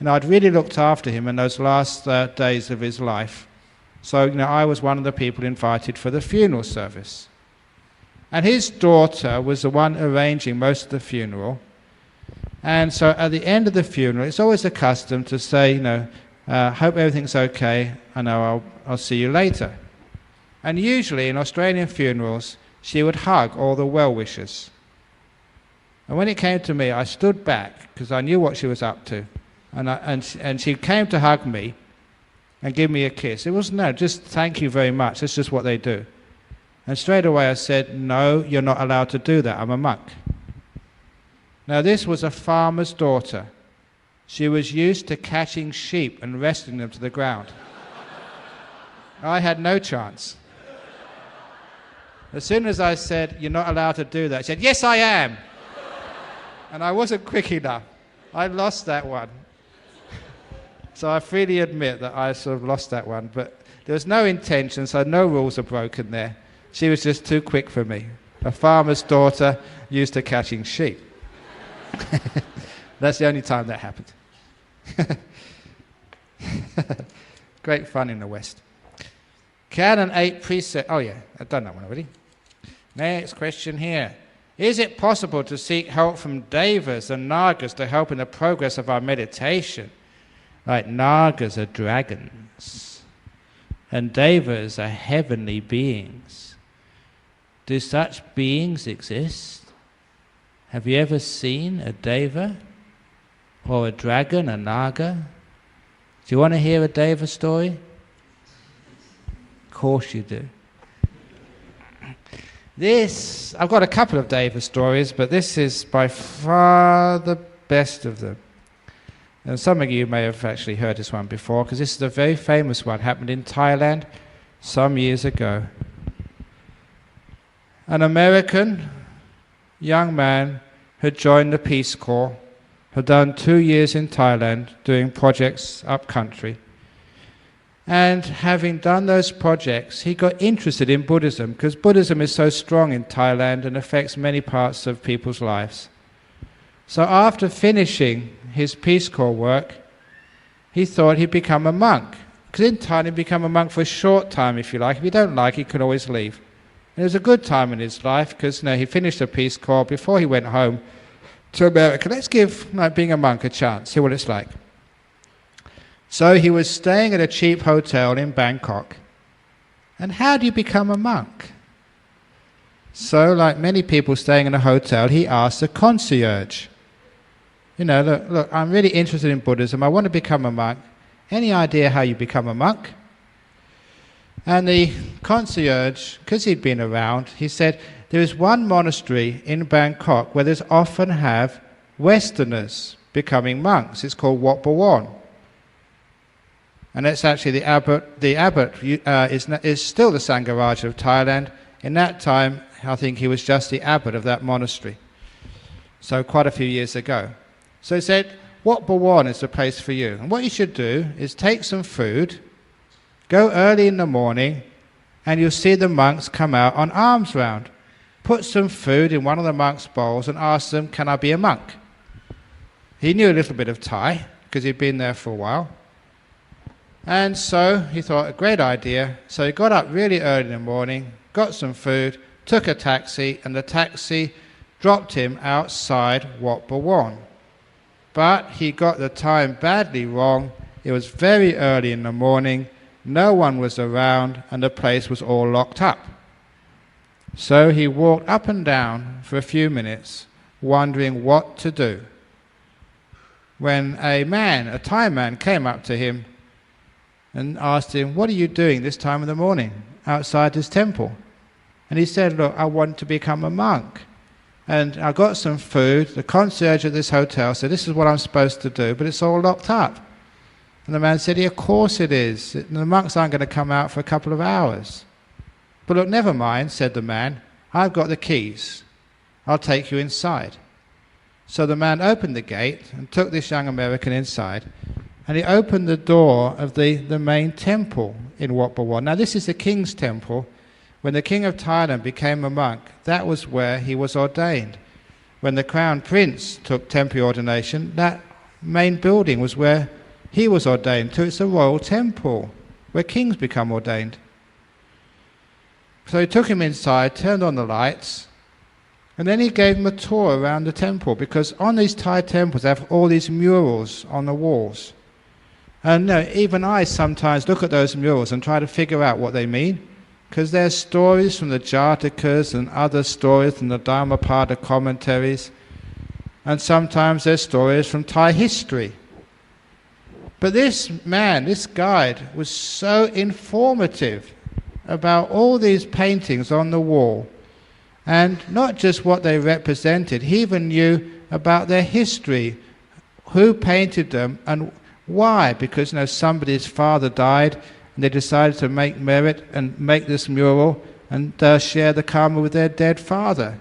I'd really looked after him in those last days of his life. So I was one of the people invited for the funeral service. And his daughter was the one arranging most of the funeral. And so at the end of the funeral, it's always a custom to say, hope everything's okay, I know I'll see you later. And usually in Australian funerals, she would hug all the well-wishers. And when it came to me, I stood back, because I knew what she was up to. And she came to hug me and give me a kiss. It wasn't, just thank you very much, that's just what they do. And straight away I said, no, you're not allowed to do that, I'm a monk. Now this was a farmer's daughter. She was used to catching sheep and wrestling them to the ground. I had no chance. As soon as I said, you're not allowed to do that, she said, yes I am. And I wasn't quick enough. I lost that one. So I freely admit that I sort of lost that one, but there was no intention, so no rules are broken there. She was just too quick for me. A farmer's daughter used to catching sheep. That's the only time that happened. Great fun in the West. Canon 8 precept. Oh yeah, I've done that one already. Next question here. Is it possible to seek help from devas and nagas to help in the progress of our meditation? Like nagas are dragons, and devas are heavenly beings. Do such beings exist? Have you ever seen a deva or a dragon, a naga? Do you want to hear a deva story? Of course you do. I've got a couple of deva stories, but this is by far the best of them. And some of you may have actually heard this one before, because this is a very famous one, happened in Thailand some years ago. An American young man had joined the Peace Corps, had done 2 years in Thailand doing projects up country. And having done those projects, he got interested in Buddhism, because Buddhism is so strong in Thailand and affects many parts of people's lives. So after finishing his Peace Corps work, he thought he'd become a monk. Because in Thailand, he'd become a monk for a short time, if you like. If you don't like, he could always leave. And it was a good time in his life, because he finished the Peace Corps before he went home to America. Let's give being a monk a chance, see what it's like. So he was staying at a cheap hotel in Bangkok. And how do you become a monk? So, like many people staying in a hotel, he asked the concierge, look, I'm really interested in Buddhism. I want to become a monk. Any idea how you become a monk? And the concierge, because he'd been around, he said, there is one monastery in Bangkok where there's often have Westerners becoming monks. It's called Wat Bawon. And that's actually the abbot. The abbot is still the Sangha of Thailand. In that time, I think he was just the abbot of that monastery. So quite a few years ago. So he said, Wat Bawon is the place for you. And what you should do is take some food, go early in the morning, and you'll see the monks come out on alms round. Put some food in one of the monks' bowls and ask them, can I be a monk? He knew a little bit of Thai, because he'd been there for a while. And so he thought, a great idea. So he got up really early in the morning, got some food, took a taxi, and the taxi dropped him outside Wat Bawon. But he got the time badly wrong. It was very early in the morning, no one was around, and the place was all locked up. So he walked up and down for a few minutes, wondering what to do, when a Thai man came up to him and asked him, what are you doing this time of the morning outside this temple? And he said, look, I want to become a monk. And I got some food. The concierge at this hotel said, this is what I'm supposed to do, but it's all locked up. And the man said, yeah, of course it is. The monks aren't going to come out for a couple of hours. But look, never mind, said the man. I've got the keys. I'll take you inside. So the man opened the gate and took this young American inside. And he opened the door of the main temple in Wat Bawon. Now this is the king's temple. When the king of Thailand became a monk, that was where he was ordained. When the crown prince took temporary ordination, that main building was where he was ordained to. It's a royal temple where kings become ordained. So he took him inside, turned on the lights, and then he gave him a tour around the temple, because on these Thai temples they have all these murals on the walls. And even I sometimes look at those murals and try to figure out what they mean, because there's stories from the Jatakas and other stories from the Dhammapada commentaries, and sometimes there's stories from Thai history. But this man, this guide, was so informative about all these paintings on the wall, and not just what they represented. He even knew about their history, who painted them, and why. Because somebody's father died, and they decided to make merit and make this mural and share the karma with their dead father.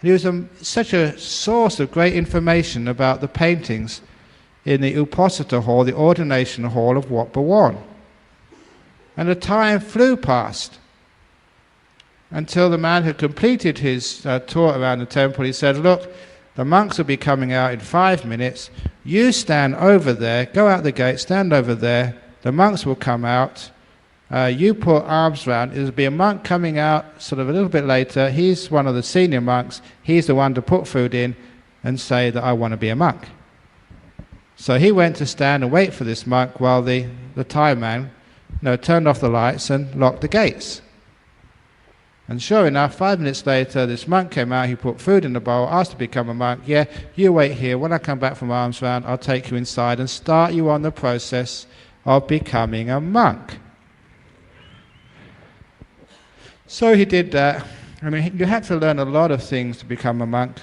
He was such a source of great information about the paintings in the Uposatha hall, the ordination hall of Wat Bawon. And the time flew past until the man had completed his tour around the temple. He said, look, the monks will be coming out in 5 minutes. You stand over there, go out the gate, stand over there. The monks will come out. You put arms round. There'll be a monk coming out sort of a little bit later. He's one of the senior monks. He's the one to put food in and say that I want to be a monk. So he went to stand and wait for this monk while the Thai man turned off the lights and locked the gates. And sure enough, 5 minutes later, this monk came out. He put food in the bowl, asked to become a monk. Yeah, you wait here. When I come back from arms round, I'll take you inside and start you on the process of becoming a monk. So he did that. I mean, you had to learn a lot of things to become a monk.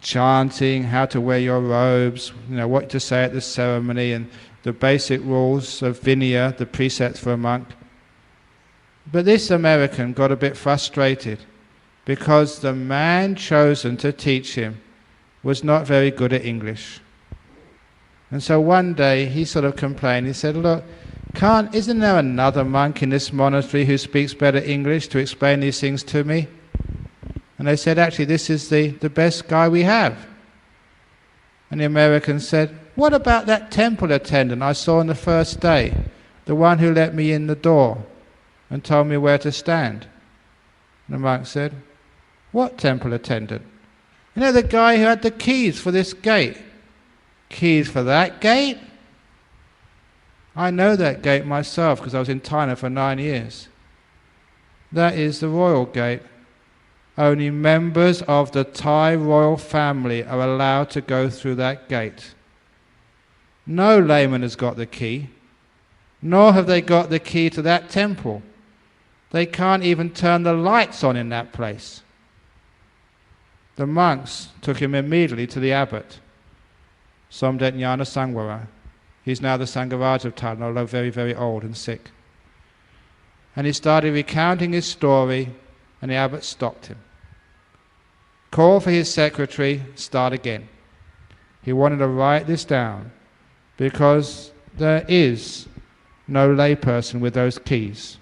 Chanting, how to wear your robes, what to say at the ceremony, and the basic rules of Vinaya, the precepts for a monk. But this American got a bit frustrated because the man chosen to teach him was not very good at English. And so one day he sort of complained. He said, look, isn't there another monk in this monastery who speaks better English to explain these things to me? And they said, actually, this is the best guy we have. And the American said, what about that temple attendant I saw on the first day, the one who let me in the door and told me where to stand? And the monk said, what temple attendant? The guy who had the keys for this gate. Keys for that gate? I know that gate myself because I was in Thailand for 9 years. That is the royal gate. Only members of the Thai royal family are allowed to go through that gate. No layman has got the key, nor have they got the key to that temple. They can't even turn the lights on in that place. The monks took him immediately to the abbot, Somdet Jnana Sangwara. He's now the Sangharaj of Thailand, although very, very old and sick. And he started recounting his story, and the abbot stopped him. Called for his secretary, start again. He wanted to write this down, because there is no layperson with those keys.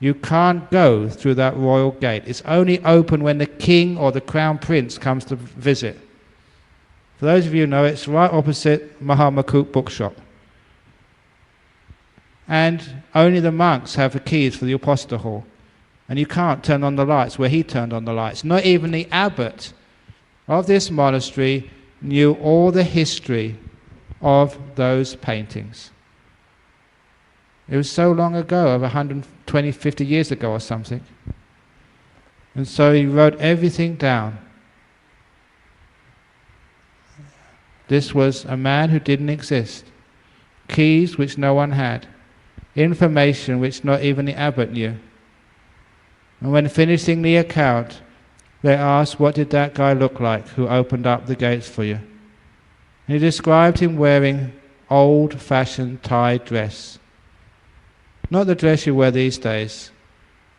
You can't go through that royal gate. It's only open when the king or the crown prince comes to visit. For those of you who know, it's right opposite Mahamakut bookshop. And only the monks have the keys for the Uposatha hall. And you can't turn on the lights where he turned on the lights. Not even the abbot of this monastery knew all the history of those paintings. It was so long ago, over 120, 50 years ago or something. And so he wrote everything down. This was a man who didn't exist. Keys which no one had. Information which not even the abbot knew. And when finishing the account, they asked, what did that guy look like who opened up the gates for you? And he described him wearing old-fashioned Thai dress. Not the dress you wear these days,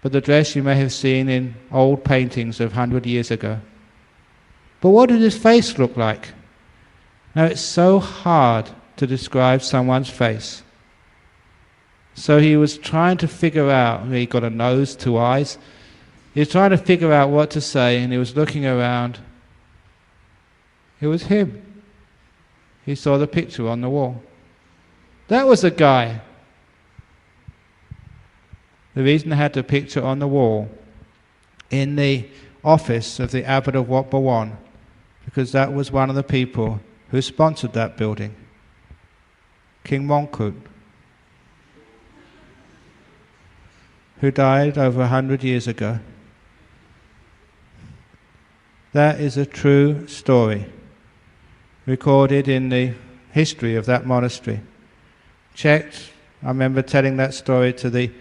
but the dress you may have seen in old paintings of 100 years ago. But what did his face look like? Now it's so hard to describe someone's face. So he was trying to figure out, he got a nose, 2 eyes, he was trying to figure out what to say, and he was looking around. It was him. He saw the picture on the wall. That was the guy. The reason I had the picture on the wall in the office of the abbot of Wat Bawan, because that was one of the people who sponsored that building, King Mongkut, who died over 100 years ago. That is a true story, recorded in the history of that monastery. Checked, I remember telling that story to the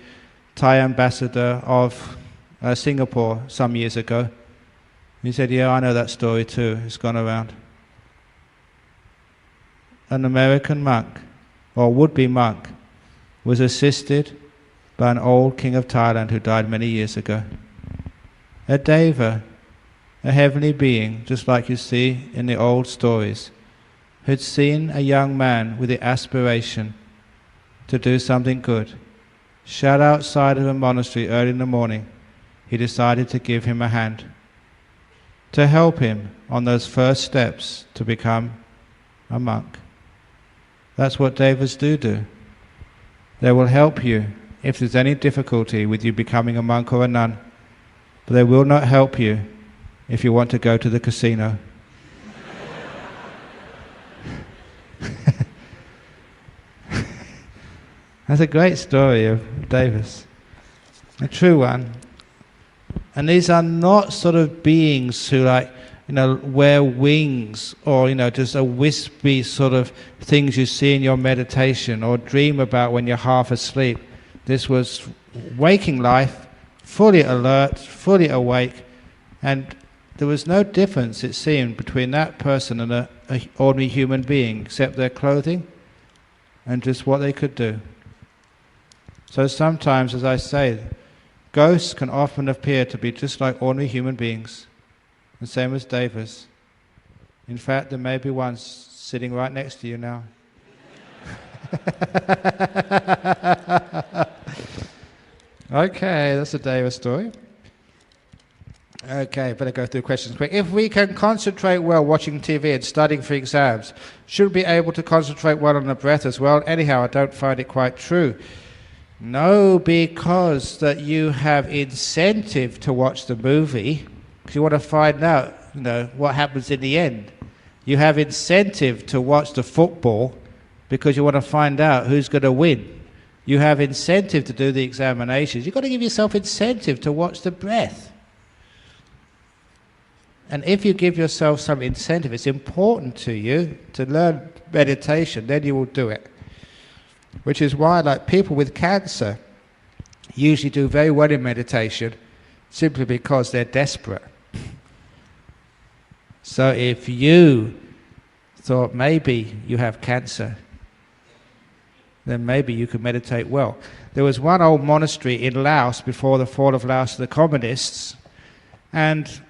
Thai ambassador of Singapore some years ago. He said, yeah, I know that story too, it's gone around. An American monk, or would-be monk, was assisted by an old king of Thailand who died many years ago. A deva, a heavenly being, just like you see in the old stories, who'd seen a young man with the aspiration to do something good, shut outside of a monastery early in the morning. He decided to give him a hand, to help him on those first steps to become a monk. That's what devas do. They will help you if there's any difficulty with you becoming a monk or a nun, but they will not help you if you want to go to the casino. That's a great story of Davis, a true one. And these are not sort of beings who wear wings or, just a wispy sort of things you see in your meditation or dream about when you're half asleep. This was waking life, fully alert, fully awake, and there was no difference, it seemed, between that person and an ordinary human being, except their clothing and just what they could do. So sometimes, as I say, ghosts can often appear to be just like ordinary human beings, the same as devas. In fact, there may be one sitting right next to you now. Okay, that's a deva story. Okay, better go through questions quick. If we can concentrate well watching TV and studying for exams, should we be able to concentrate well on the breath as well? Anyhow, I don't find it quite true. No, because that you have incentive to watch the movie, because you want to find out, what happens in the end. You have incentive to watch the football, because you want to find out who's going to win. You have incentive to do the examinations. You've got to give yourself incentive to watch the breath. And if you give yourself some incentive, it's important to you to learn meditation, then you will do it. Which is why, like, people with cancer usually do very well in meditation simply because they're desperate. So if you thought maybe you have cancer, then maybe you could meditate well. There was one old monastery in Laos before the fall of Laos to the communists, and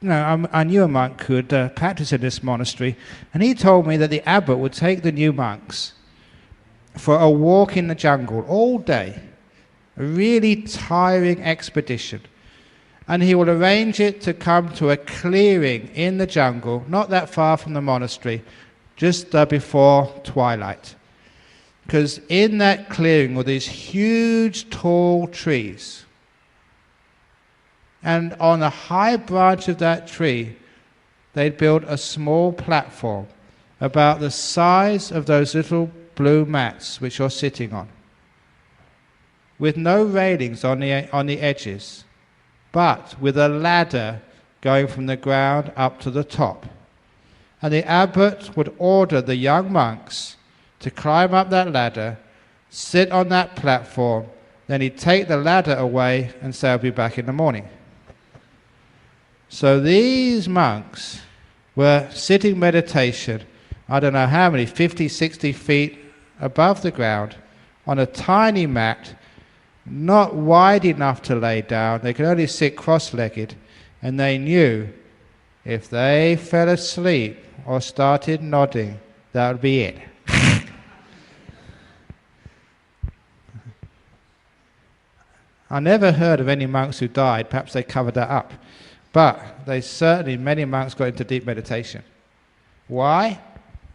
I knew a monk who would practice in this monastery, and he told me that the abbot would take the new monks for a walk in the jungle all day, a really tiring expedition. And he will arrange it to come to a clearing in the jungle, not that far from the monastery, just before twilight. Because in that clearing were these huge tall trees. And on a high branch of that tree, they'd built a small platform about the size of those little blue mats which you're sitting on, with no railings on the edges, but with a ladder going from the ground up to the top. And the abbot would order the young monks to climb up that ladder, sit on that platform, then he'd take the ladder away and say, "I'll be back in the morning." So these monks were sitting meditation, I don't know how many, 50, 60 feet above the ground, on a tiny mat, not wide enough to lay down. They could only sit cross-legged, and they knew if they fell asleep or started nodding, that would be it. I never heard of any monks who died. Perhaps they covered that up. But many monks got into deep meditation. Why?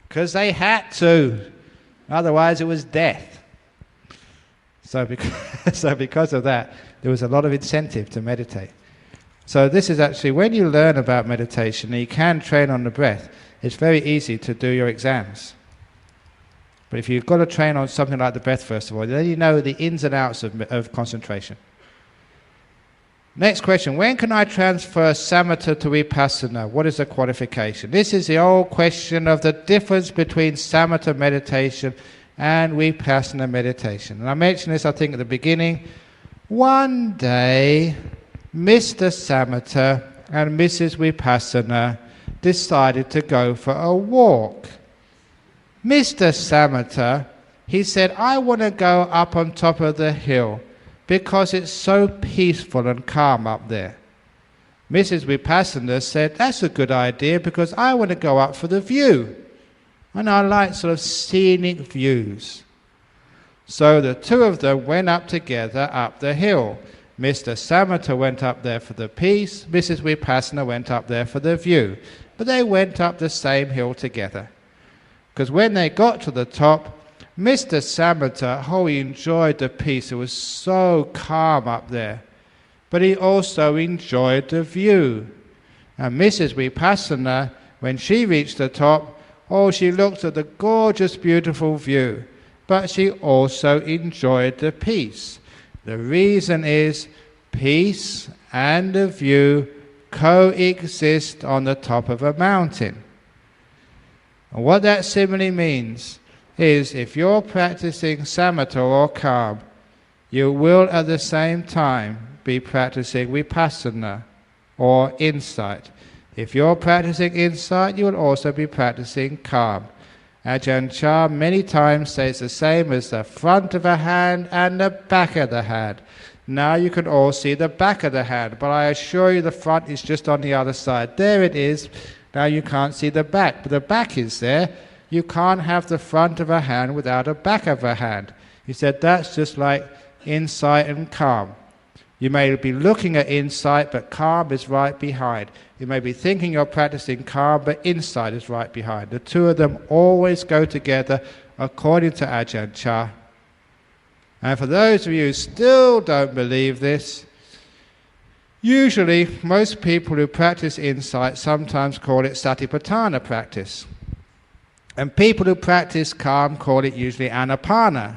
Because they had to. Otherwise it was death. So because of that, there was a lot of incentive to meditate. So this is actually, when you learn about meditation and you can train on the breath, it's very easy to do your exams. But if you've got to train on something like the breath first of all, then you know the ins and outs of concentration. Next question, when can I transfer samatha to vipassana? What is the qualification? This is the old question of the difference between samatha meditation and vipassana meditation. And I mentioned this, I think, at the beginning. One day, Mr. Samatha and Mrs. Vipassana decided to go for a walk. Mr. Samatha, he said, "I want to go up on top of the hill because it's so peaceful and calm up there." Mrs. Vipassana said, "That's a good idea because I want to go up for the view. And I like sort of scenic views." So the two of them went up together up the hill. Mr. Samatha went up there for the peace, Mrs. Vipassana went up there for the view. But they went up the same hill together. Because when they got to the top, Mr. Samatha, he enjoyed the peace. It was so calm up there. But he also enjoyed the view. And Mrs. Vipassana, when she reached the top, she looked at the gorgeous, beautiful view. But she also enjoyed the peace. The reason is peace and the view coexist on the top of a mountain. And what that simile means is if you're practicing samatha or calm, you will at the same time be practicing vipassana or insight. If you're practicing insight, you will also be practicing calm. Ajahn Brahm many times says the same as the front of a hand and the back of the hand. Now you can all see the back of the hand, but I assure you the front is just on the other side. There it is. Now you can't see the back, but the back is there. You can't have the front of a hand without a back of a hand. He said that's just like insight and calm. You may be looking at insight, but calm is right behind. You may be thinking you're practicing calm, but insight is right behind. The two of them always go together according to Ajahn Brahm. And for those of you who still don't believe this, usually most people who practice insight sometimes call it satipatthana practice. And people who practice calm call it usually anapana,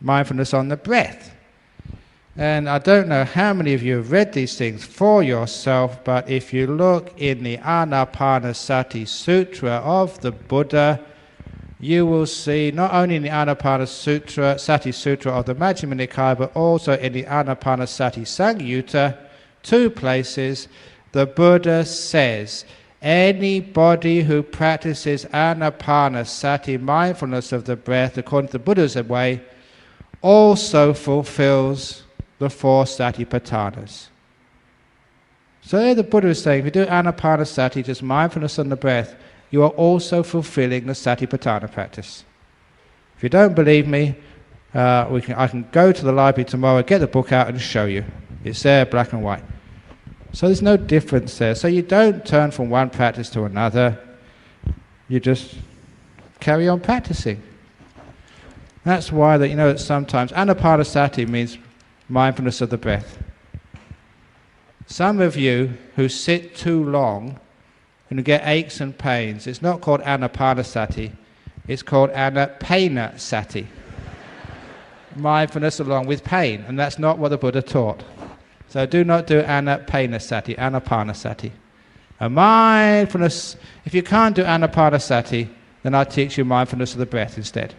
mindfulness on the breath. And I don't know how many of you have read these things for yourself, but if you look in the Anapanasati Sutra of the Buddha, you will see not only in the Anapanasati Sutra of the Majjhima Nikaya, but also in the Anapanasati Samyutta, 2 places, the Buddha says, anybody who practices Anapanasati, mindfulness of the breath, according to the Buddha's way, also fulfills the 4 satipatthanas. So there the Buddha is saying, if you do Anapanasati, just mindfulness on the breath, you are also fulfilling the satipatthana practice. If you don't believe me, I can go to the library tomorrow, get the book out and show you. It's there, black and white. So there's no difference there. So you don't turn from one practice to another. You just carry on practicing. That's why that sometimes Anapanasati means mindfulness of the breath. Some of you who sit too long and get aches and pains, it's not called Anapanasati, it's called Anapanasati. Mindfulness along with pain, and that's not what the Buddha taught. So do not do Anapanasati, Anapanasati. A mindfulness, if you can't do Anapanasati, then I'll teach you mindfulness of the breath instead.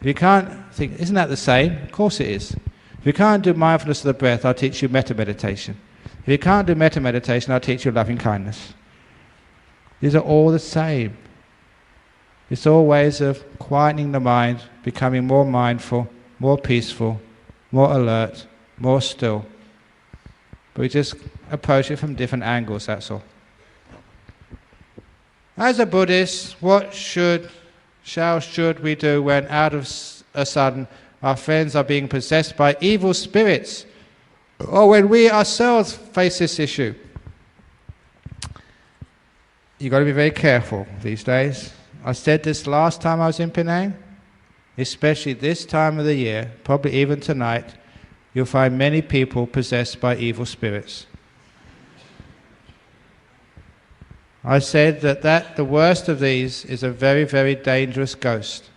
If you can't think, isn't that the same? Of course it is. If you can't do mindfulness of the breath, I'll teach you metta meditation. If you can't do metta meditation, I'll teach you loving kindness. These are all the same. It's all ways of quietening the mind, becoming more mindful, more peaceful, more alert, more still. But we just approach it from different angles, that's all. As a Buddhist, what should we do when out of a sudden our friends are being possessed by evil spirits, or when we ourselves face this issue? You've got to be very careful these days. I said this last time I was in Penang, especially this time of the year, probably even tonight, you'll find many people possessed by evil spirits. I said that the worst of these is a very, very dangerous ghost.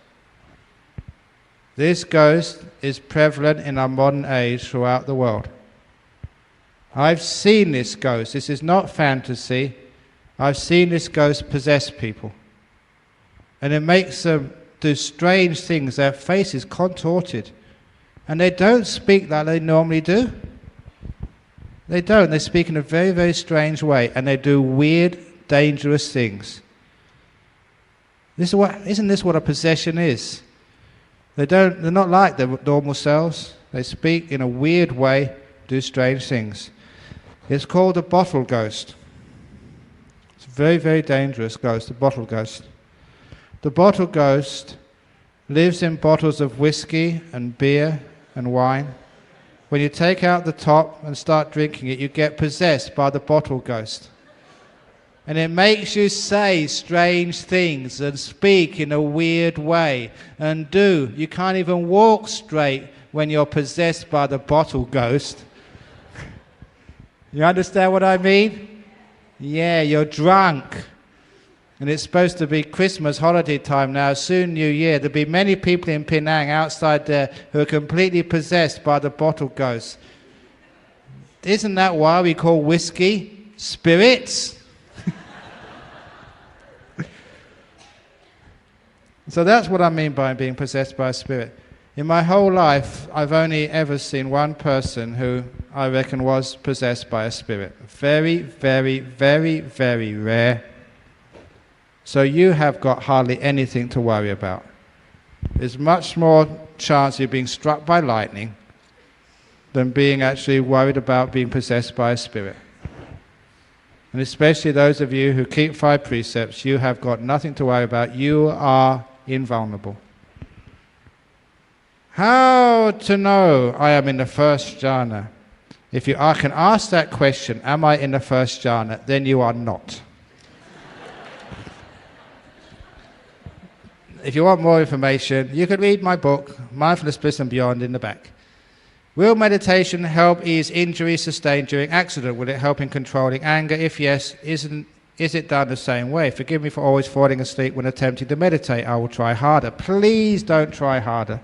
This ghost is prevalent in our modern age throughout the world. I've seen this ghost. This is not fantasy. I've seen this ghost possess people. And it makes them do strange things. Their face is contorted. And they don't speak like they normally do. They don't. They speak in a very, very strange way. And they do weird, dangerous things. Isn't this what a possession is? They're not like their normal selves. They speak in a weird way, do strange things. It's called a bottle ghost. It's a very, very dangerous ghost, the bottle ghost. The bottle ghost lives in bottles of whiskey and beer and wine. When you take out the top and start drinking it, you get possessed by the bottle ghost. And it makes you say strange things and speak in a weird way and do. You can't even walk straight when you're possessed by the bottle ghost. You understand what I mean? Yeah, you're drunk. And it's supposed to be Christmas holiday time now, soon New Year. There'll be many people in Penang outside there who are completely possessed by the bottle ghost. Isn't that why we call whiskey spirits? So that's what I mean by being possessed by a spirit. In my whole life, I've only ever seen one person who I reckon was possessed by a spirit. Very, very, very, very rare. So you have got hardly anything to worry about. There's much more chance of you being struck by lightning than being actually worried about being possessed by a spirit. And especially those of you who keep 5 precepts, you have got nothing to worry about. You are invulnerable. How to know I am in the first jhana? If I can ask that question, am I in the first jhana, then you are not. If you want more information, you can read my book, Mindfulness, Bliss and Beyond, in the back. Will meditation help ease injury sustained during accident? Will it help in controlling anger? If yes, isn't Is it done the same way? Forgive me for always falling asleep when attempting to meditate. I will try harder. Please don't try harder.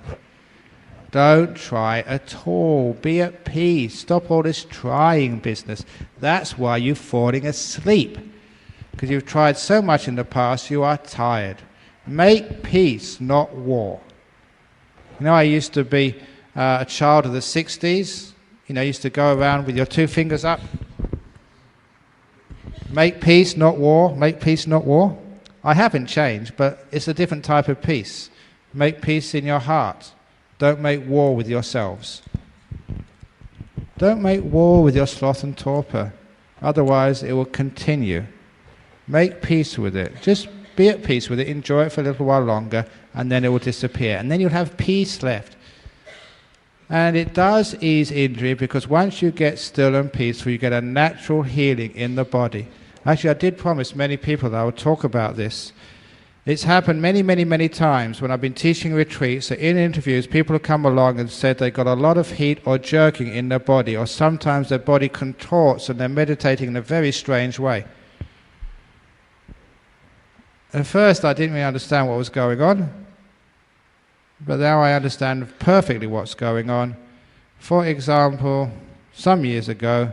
Don't try at all. Be at peace. Stop all this trying business. That's why you're falling asleep. Because you've tried so much in the past, you are tired. Make peace, not war. You know, I used to be a child of the 60s. You know, I used to go around with your two fingers up. Make peace, not war. Make peace, not war. I haven't changed, but it's a different type of peace. Make peace in your heart. Don't make war with yourselves. Don't make war with your sloth and torpor. Otherwise, it will continue. Make peace with it. Just be at peace with it. Enjoy it for a little while longer, and then it will disappear. And then you'll have peace left. And it does ease injury, because once you get still and peaceful, you get a natural healing in the body. Actually, I did promise many people that I would talk about this. It's happened many, many, many times when I've been teaching retreats, that in interviews people have come along and said they got a lot of heat or jerking in their body, or sometimes their body contorts and they're meditating in a very strange way. At first I didn't really understand what was going on, but now I understand perfectly what's going on. For example, some years ago,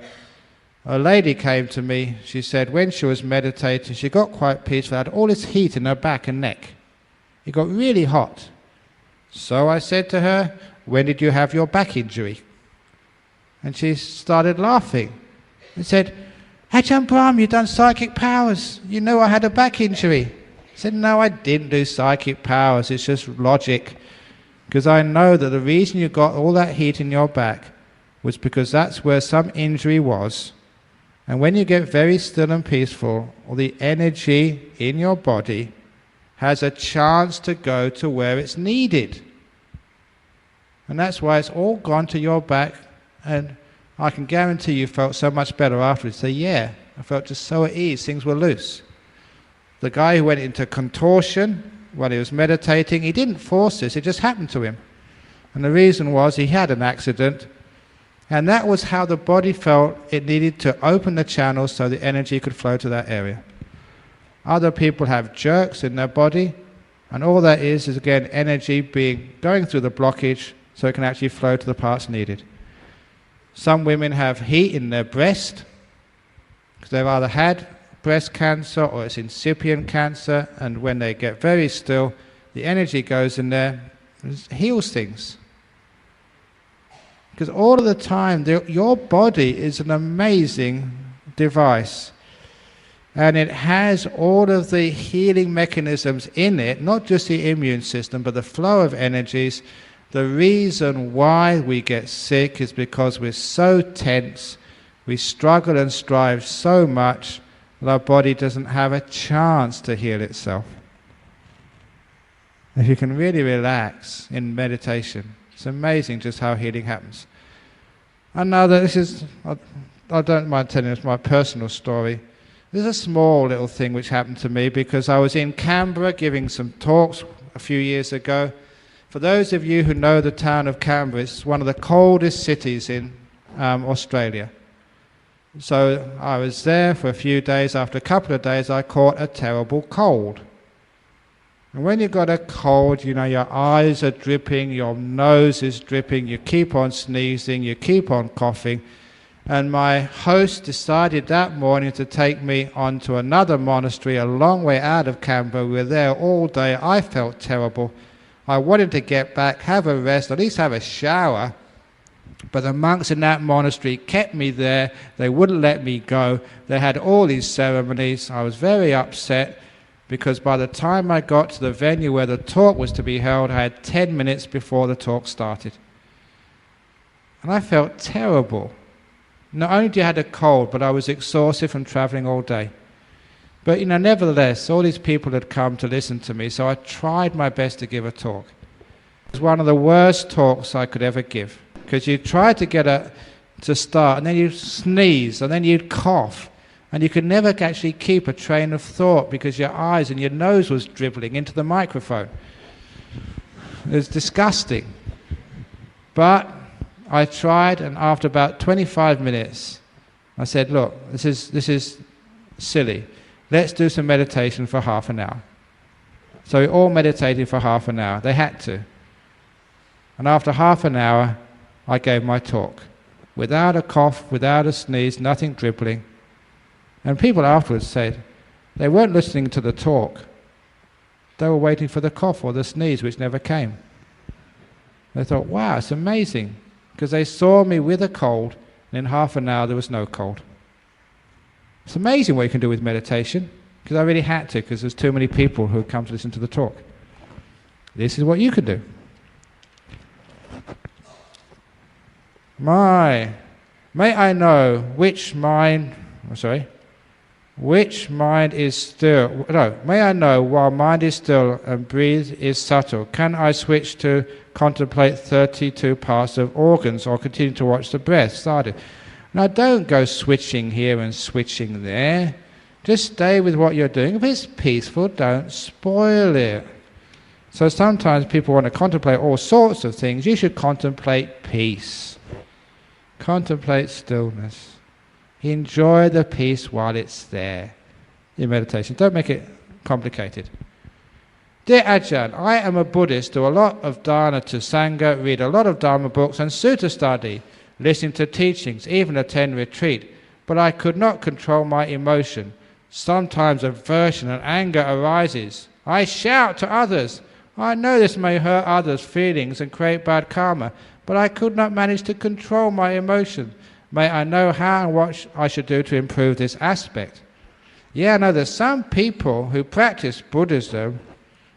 a lady came to me. She said when she was meditating, she got quite peaceful, had all this heat in her back and neck. It got really hot. So I said to her, when did you have your back injury? And she started laughing and said, Ajahn Brahm, you've done psychic powers. You know I had a back injury. I said, no, I didn't do psychic powers. It's just logic. Because I know that the reason you got all that heat in your back was because that's where some injury was. And when you get very still and peaceful, all the energy in your body has a chance to go to where it's needed. And that's why it's all gone to your back. And I can guarantee you felt so much better afterwards. Say, yeah, I felt just so at ease, things were loose. The guy who went into contortion while he was meditating, he didn't force this, it just happened to him. And the reason was he had an accident, and that was how the body felt it needed to open the channels so the energy could flow to that area. Other people have jerks in their body, and all that is again energy going through the blockage so it can actually flow to the parts needed. Some women have heat in their breast because they've either had breast cancer or it's incipient cancer, and when they get very still, the energy goes in there and heals things. Because all of the time, your body is an amazing device. And it has all of the healing mechanisms in it, not just the immune system, but the flow of energies. The reason why we get sick is because we're so tense, we struggle and strive so much that our body doesn't have a chance to heal itself. If you can really relax in meditation, it's amazing just how healing happens. Another, I don't mind telling you my personal story. There's a small little thing which happened to me because I was in Canberra giving some talks a few years ago. For those of you who know the town of Canberra, it's one of the coldest cities in Australia. So I was there for a few days. After a couple of days, I caught a terrible cold. And when you've got a cold, you know, your eyes are dripping, your nose is dripping, you keep on sneezing, you keep on coughing. And my host decided that morning to take me on to another monastery a long way out of Canberra. We were there all day. I felt terrible. I wanted to get back, have a rest, at least have a shower. But the monks in that monastery kept me there. They wouldn't let me go. They had all these ceremonies. I was very upset because by the time I got to the venue where the talk was to be held, I had 10 minutes before the talk started. And I felt terrible. Not only did I have a cold, but I was exhausted from traveling all day. But, you know, nevertheless, all these people had come to listen to me, so I tried my best to give a talk. It was one of the worst talks I could ever give, because you try to get to start, and then you sneeze, and then you'd cough, and you could never actually keep a train of thought because your eyes and your nose was dribbling into the microphone. It was disgusting. But I tried, and after about 25 minutes, I said, look, this is silly. let's do some meditation for half an hour. So we all meditated for half an hour. They had to. And after half an hour, I gave my talk. Without a cough, without a sneeze, nothing dribbling. And people afterwards said they weren't listening to the talk. They were waiting for the cough or the sneeze, which never came. They thought, wow, it's amazing. Because they saw me with a cold, and in half an hour there was no cold. It's amazing what you can do with meditation, because I really had to, because there's too many people who come to listen to the talk. This is what you can do. May I know which mind is still, may I know while mind is still and breathe is subtle, can I switch to contemplate 32 parts of organs or continue to watch the breath? Sadhu. Now don't go switching here and switching there. Just stay with what you're doing. If it's peaceful, don't spoil it. So sometimes people want to contemplate all sorts of things. You should contemplate peace. Contemplate stillness. Enjoy the peace while it's there in meditation. Don't make it complicated. Dear Ajahn, I am a Buddhist, do a lot of dana to Sangha, read a lot of Dharma books and sutta study, listen to teachings, even attend retreat, but I could not control my emotion. Sometimes aversion and anger arises. I shout to others. I know this may hurt others' feelings and create bad karma, but I could not manage to control my emotion. May I know how and what I should do to improve this aspect? Yeah, I know there's some people who practice Buddhism,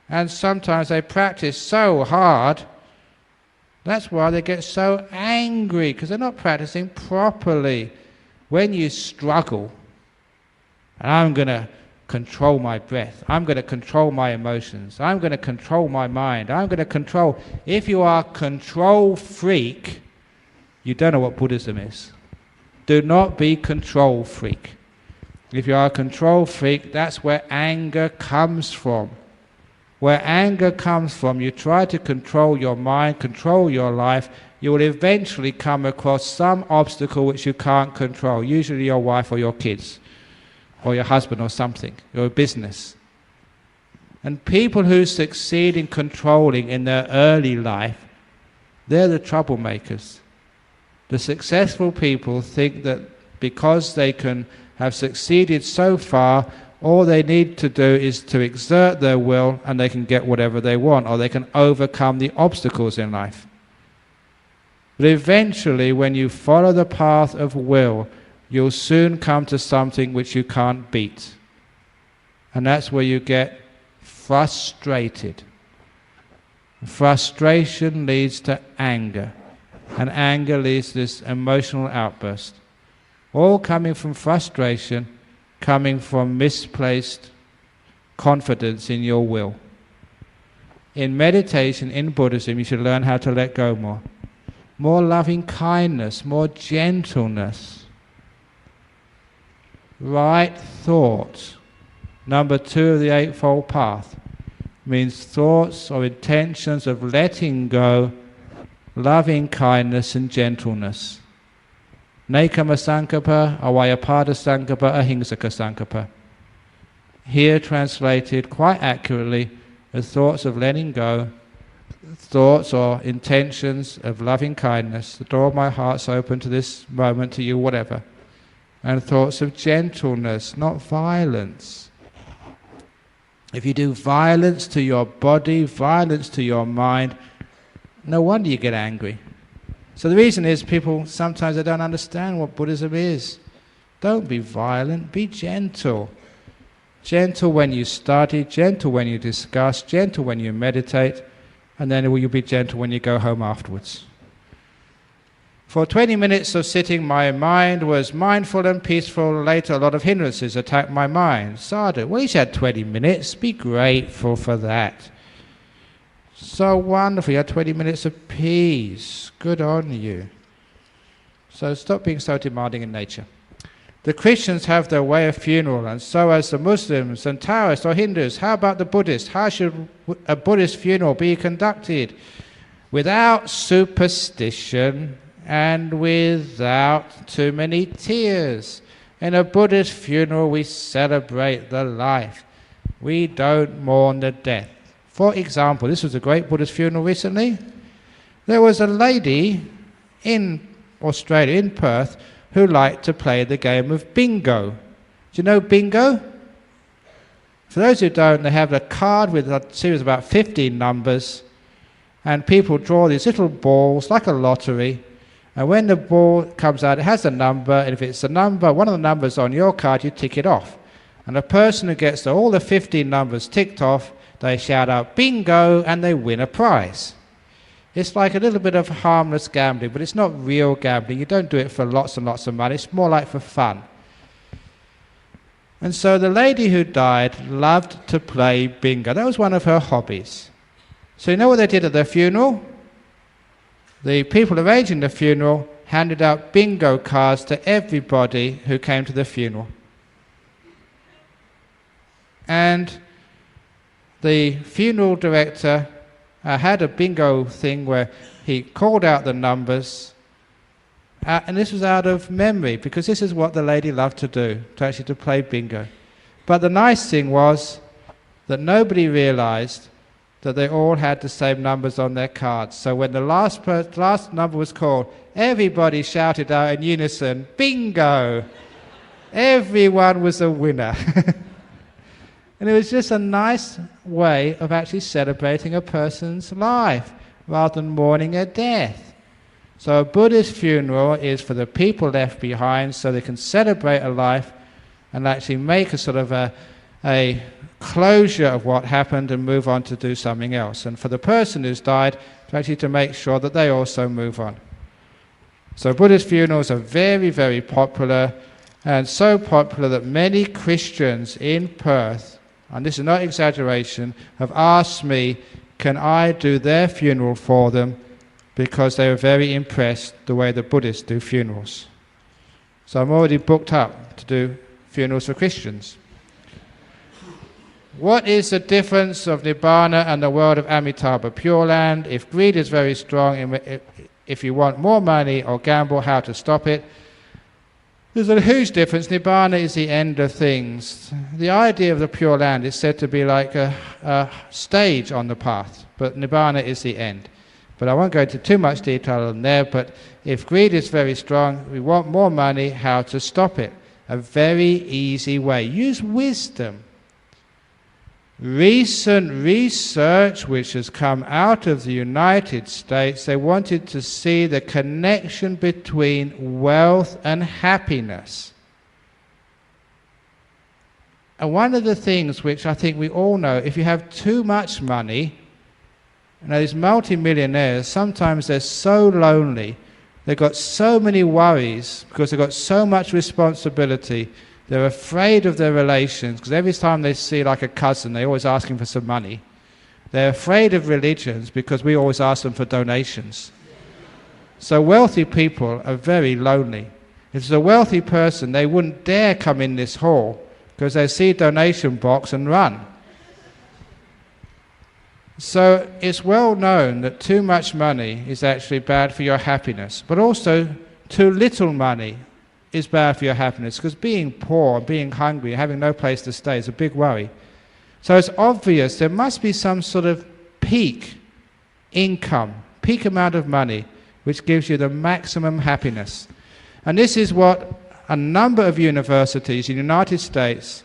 and sometimes they practice so hard, that's why they get so angry, because they're not practicing properly. When you struggle, and I'm going to control my breath, I'm going to control my emotions, I'm going to control my mind, I'm going to control... If you are a control freak, you don't know what Buddhism is. Do not be control freak. If you are a control freak, that's where anger comes from. Where anger comes from, you try to control your mind, control your life, you will eventually come across some obstacle which you can't control, usually your wife or your kids, or your husband or something, your business. And people who succeed in controlling in their early life, they're the troublemakers. The successful people think that because they can have succeeded so far, all they need to do is to exert their will and they can get whatever they want, or they can overcome the obstacles in life. But eventually, when you follow the path of will, you'll soon come to something which you can't beat. And that's where you get frustrated. Frustration leads to anger, and anger leads to this emotional outburst. All coming from frustration, coming from misplaced confidence in your will. In meditation, in Buddhism, you should learn how to let go more. More loving kindness, more gentleness. Right thought. Number 2 of the Eightfold Path means thoughts or intentions of letting go, loving kindness and gentleness. Nekama Sankappa, Avayapada Sankappa, Ahingsaka Sankappa. Here translated quite accurately as thoughts of letting go, thoughts or intentions of loving kindness. The door of my heart's open to this moment, to you, whatever. And thoughts of gentleness, not violence. If you do violence to your body, violence to your mind, no wonder you get angry. So the reason is people, sometimes they don't understand what Buddhism is. Don't be violent, be gentle. Gentle when you study, gentle when you discuss, gentle when you meditate, and then you'll be gentle when you go home afterwards. For 20 minutes of sitting, my mind was mindful and peaceful. Later, a lot of hindrances attacked my mind. Sadhu, well, he's had 20 minutes. Be grateful for that. So wonderful. You had 20 minutes of peace. Good on you. So stop being so demanding in nature. The Christians have their way of funeral, and so as the Muslims and Taoists or Hindus. How about the Buddhists? How should a Buddhist funeral be conducted? Without superstition and without too many tears. In a Buddhist funeral, we celebrate the life. We don't mourn the death. For example, this was a great Buddhist funeral recently. There was a lady in Australia, in Perth, who liked to play the game of bingo. Do you know bingo? For those who don't, they have a card with a series of about 15 numbers, and people draw these little balls like a lottery, and when the ball comes out, it has a number, and if it's a number, one of the numbers on your card, you tick it off. And the person who gets all the 15 numbers ticked off, they shout out bingo, and they win a prize. It's like a little bit of harmless gambling, but it's not real gambling. You don't do it for lots and lots of money. It's more like for fun. And so the lady who died loved to play bingo. That was one of her hobbies. So you know what they did at their funeral? The people arranging the funeral handed out bingo cards to everybody who came to the funeral. And the funeral director had a bingo thing where he called out the numbers, and this was out of memory, because this is what the lady loved to do, to play bingo. But the nice thing was that nobody realized that they all had the same numbers on their cards. So when the last number was called, everybody shouted out in unison, bingo! Everyone was a winner. And it was just a nice way of actually celebrating a person's life rather than mourning a death. So a Buddhist funeral is for the people left behind so they can celebrate a life and actually make a sort of a closure of what happened and move on to do something else. And for the person who's died, to make sure that they also move on. So Buddhist funerals are very, very popular, and so popular that many Christians in Perth, and this is not exaggeration, have asked me, can I do their funeral for them, because they were very impressed the way the Buddhists do funerals. So I'm already booked up to do funerals for Christians. What is the difference of Nibbana and the world of Amitabha, Pure Land? If greed is very strong, if you want more money or gamble, how to stop it? There's a huge difference. Nibbana is the end of things. The idea of the Pure Land is said to be like a stage on the path, but Nibbana is the end. But I won't go into too much detail on there, but if greed is very strong, we want more money, how to stop it? A very easy way. Use wisdom. Recent research which has come out of the United States, they wanted to see the connection between wealth and happiness. And one of the things which I think we all know, if you have too much money, these multi-millionaires, sometimes they're so lonely, they've got so many worries because they've got so much responsibility. They're afraid of their relations, because every time they see like a cousin, they're always asking for some money. They're afraid of religions because we always ask them for donations. So wealthy people are very lonely. If it's a wealthy person, they wouldn't dare come in this hall because they see a donation box and run. So it's well known that too much money is actually bad for your happiness, but also too little money is bad for your happiness, because being poor, being hungry, having no place to stay is a big worry. So it's obvious there must be some sort of peak income, peak amount of money, which gives you the maximum happiness. And this is what a number of universities in the United States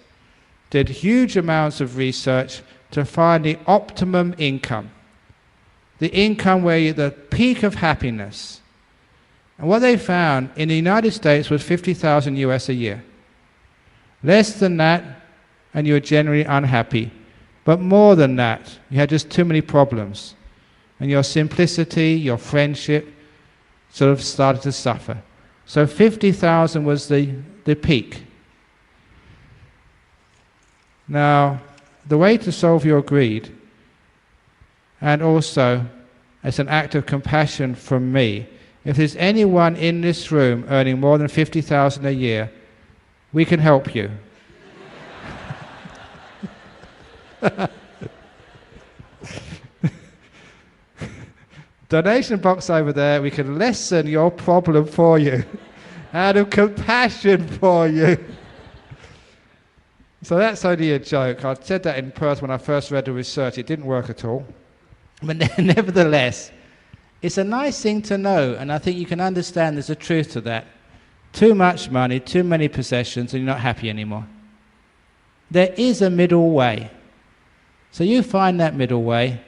did huge amounts of research to find the optimum income, the income where you're the peak of happiness. And what they found in the United States was 50,000 US a year. Less than that, and you were generally unhappy. But more than that, you had just too many problems. And your simplicity, your friendship, sort of started to suffer. So 50,000 was the peak. Now, the way to solve your greed, and also as an act of compassion from me, if there's anyone in this room earning more than 50,000 a year, we can help you. Donation box over there, we can lessen your problem for you. out of compassion for you. So that's only a joke. I said that in Perth when I first read the research. It didn't work at all. But nevertheless, it's a nice thing to know, and I think you can understand there's a truth to that. Too much money, too many possessions, and you're not happy anymore. There is a middle way. So you find that middle way,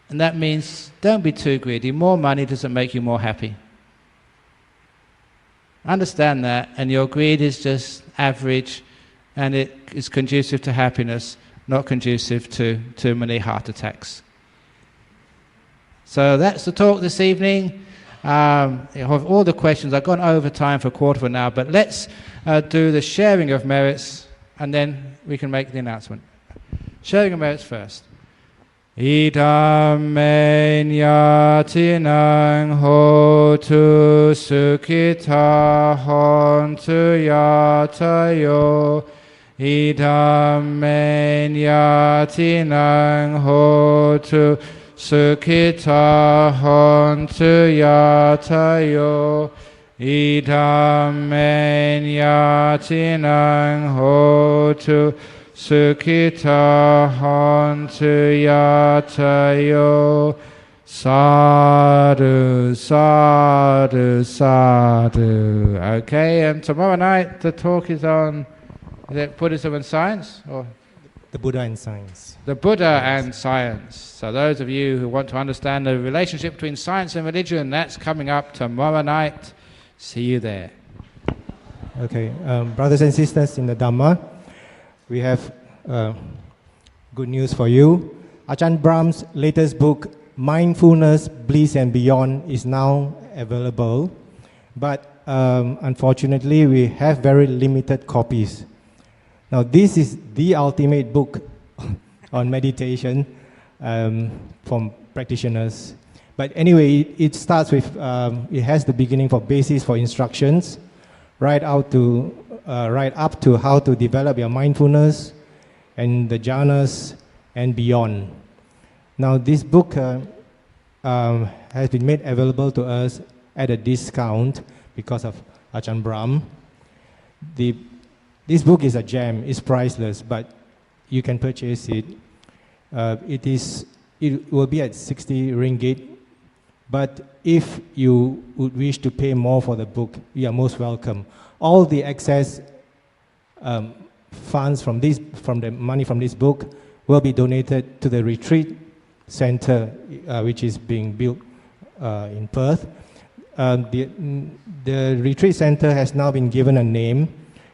and that means don't be too greedy. More money doesn't make you more happy. Understand that, and your greed is just average, and it is conducive to happiness, not conducive to too many heart attacks. So that's the talk this evening. Of all the questions, I've gone over time for a quarter of an hour, but let's do the sharing of merits, and then we can make the announcement. Sharing of merits first. Idam yatinang hotu sukhita hontu yatayo. Idam yatinang hotu sukhita hontu yatayo. Idam yatinang hotu sukhita hontu yatayo. Sadhu, sadhu, sadhu. Okay, and tomorrow night the talk is on, is it Buddhism and science? Or The Buddha and science. the Buddha and science. So those of you who want to understand the relationship between science and religion, that's coming up tomorrow night. See you there. Okay, brothers and sisters in the Dhamma, we have good news for you. Ajahn Brahm's latest book, Mindfulness, Bliss and Beyond, is now available. But unfortunately, we have very limited copies. Now, this is the ultimate book on meditation from practitioners. But anyway, it starts with, it has the beginning for basis for instructions, right up to how to develop your mindfulness and the jhanas and beyond. Now, this book has been made available to us at a discount because of Ajahn Brahm. This book is a gem, it's priceless, but you can purchase it. It will be at 60 ringgit, but if you would wish to pay more for the book, you are most welcome. All the excess funds from the money from this book will be donated to the retreat center, which is being built in Perth. The retreat center has now been given a name.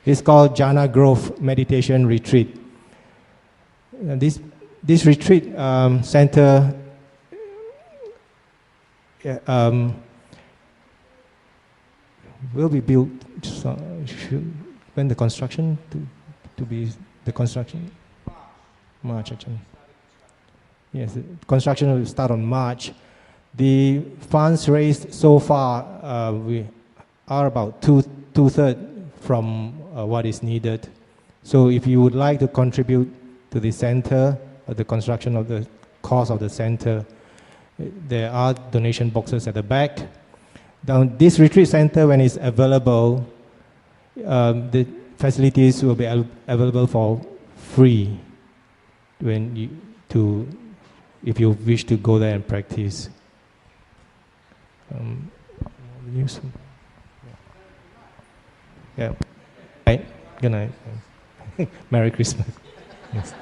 It's called Jhana Grove Meditation Retreat. This retreat center will be built when the construction to be the construction March actually. Yes, the construction will start on March. The funds raised so far we are about two-thirds from what is needed. So if you would like to contribute to the center, the construction of the cost of the center, there are donation boxes at the back. Now, this retreat center, when it's available, the facilities will be available for free if you wish to go there and practice. Yeah. Good night. Merry Christmas. Yes.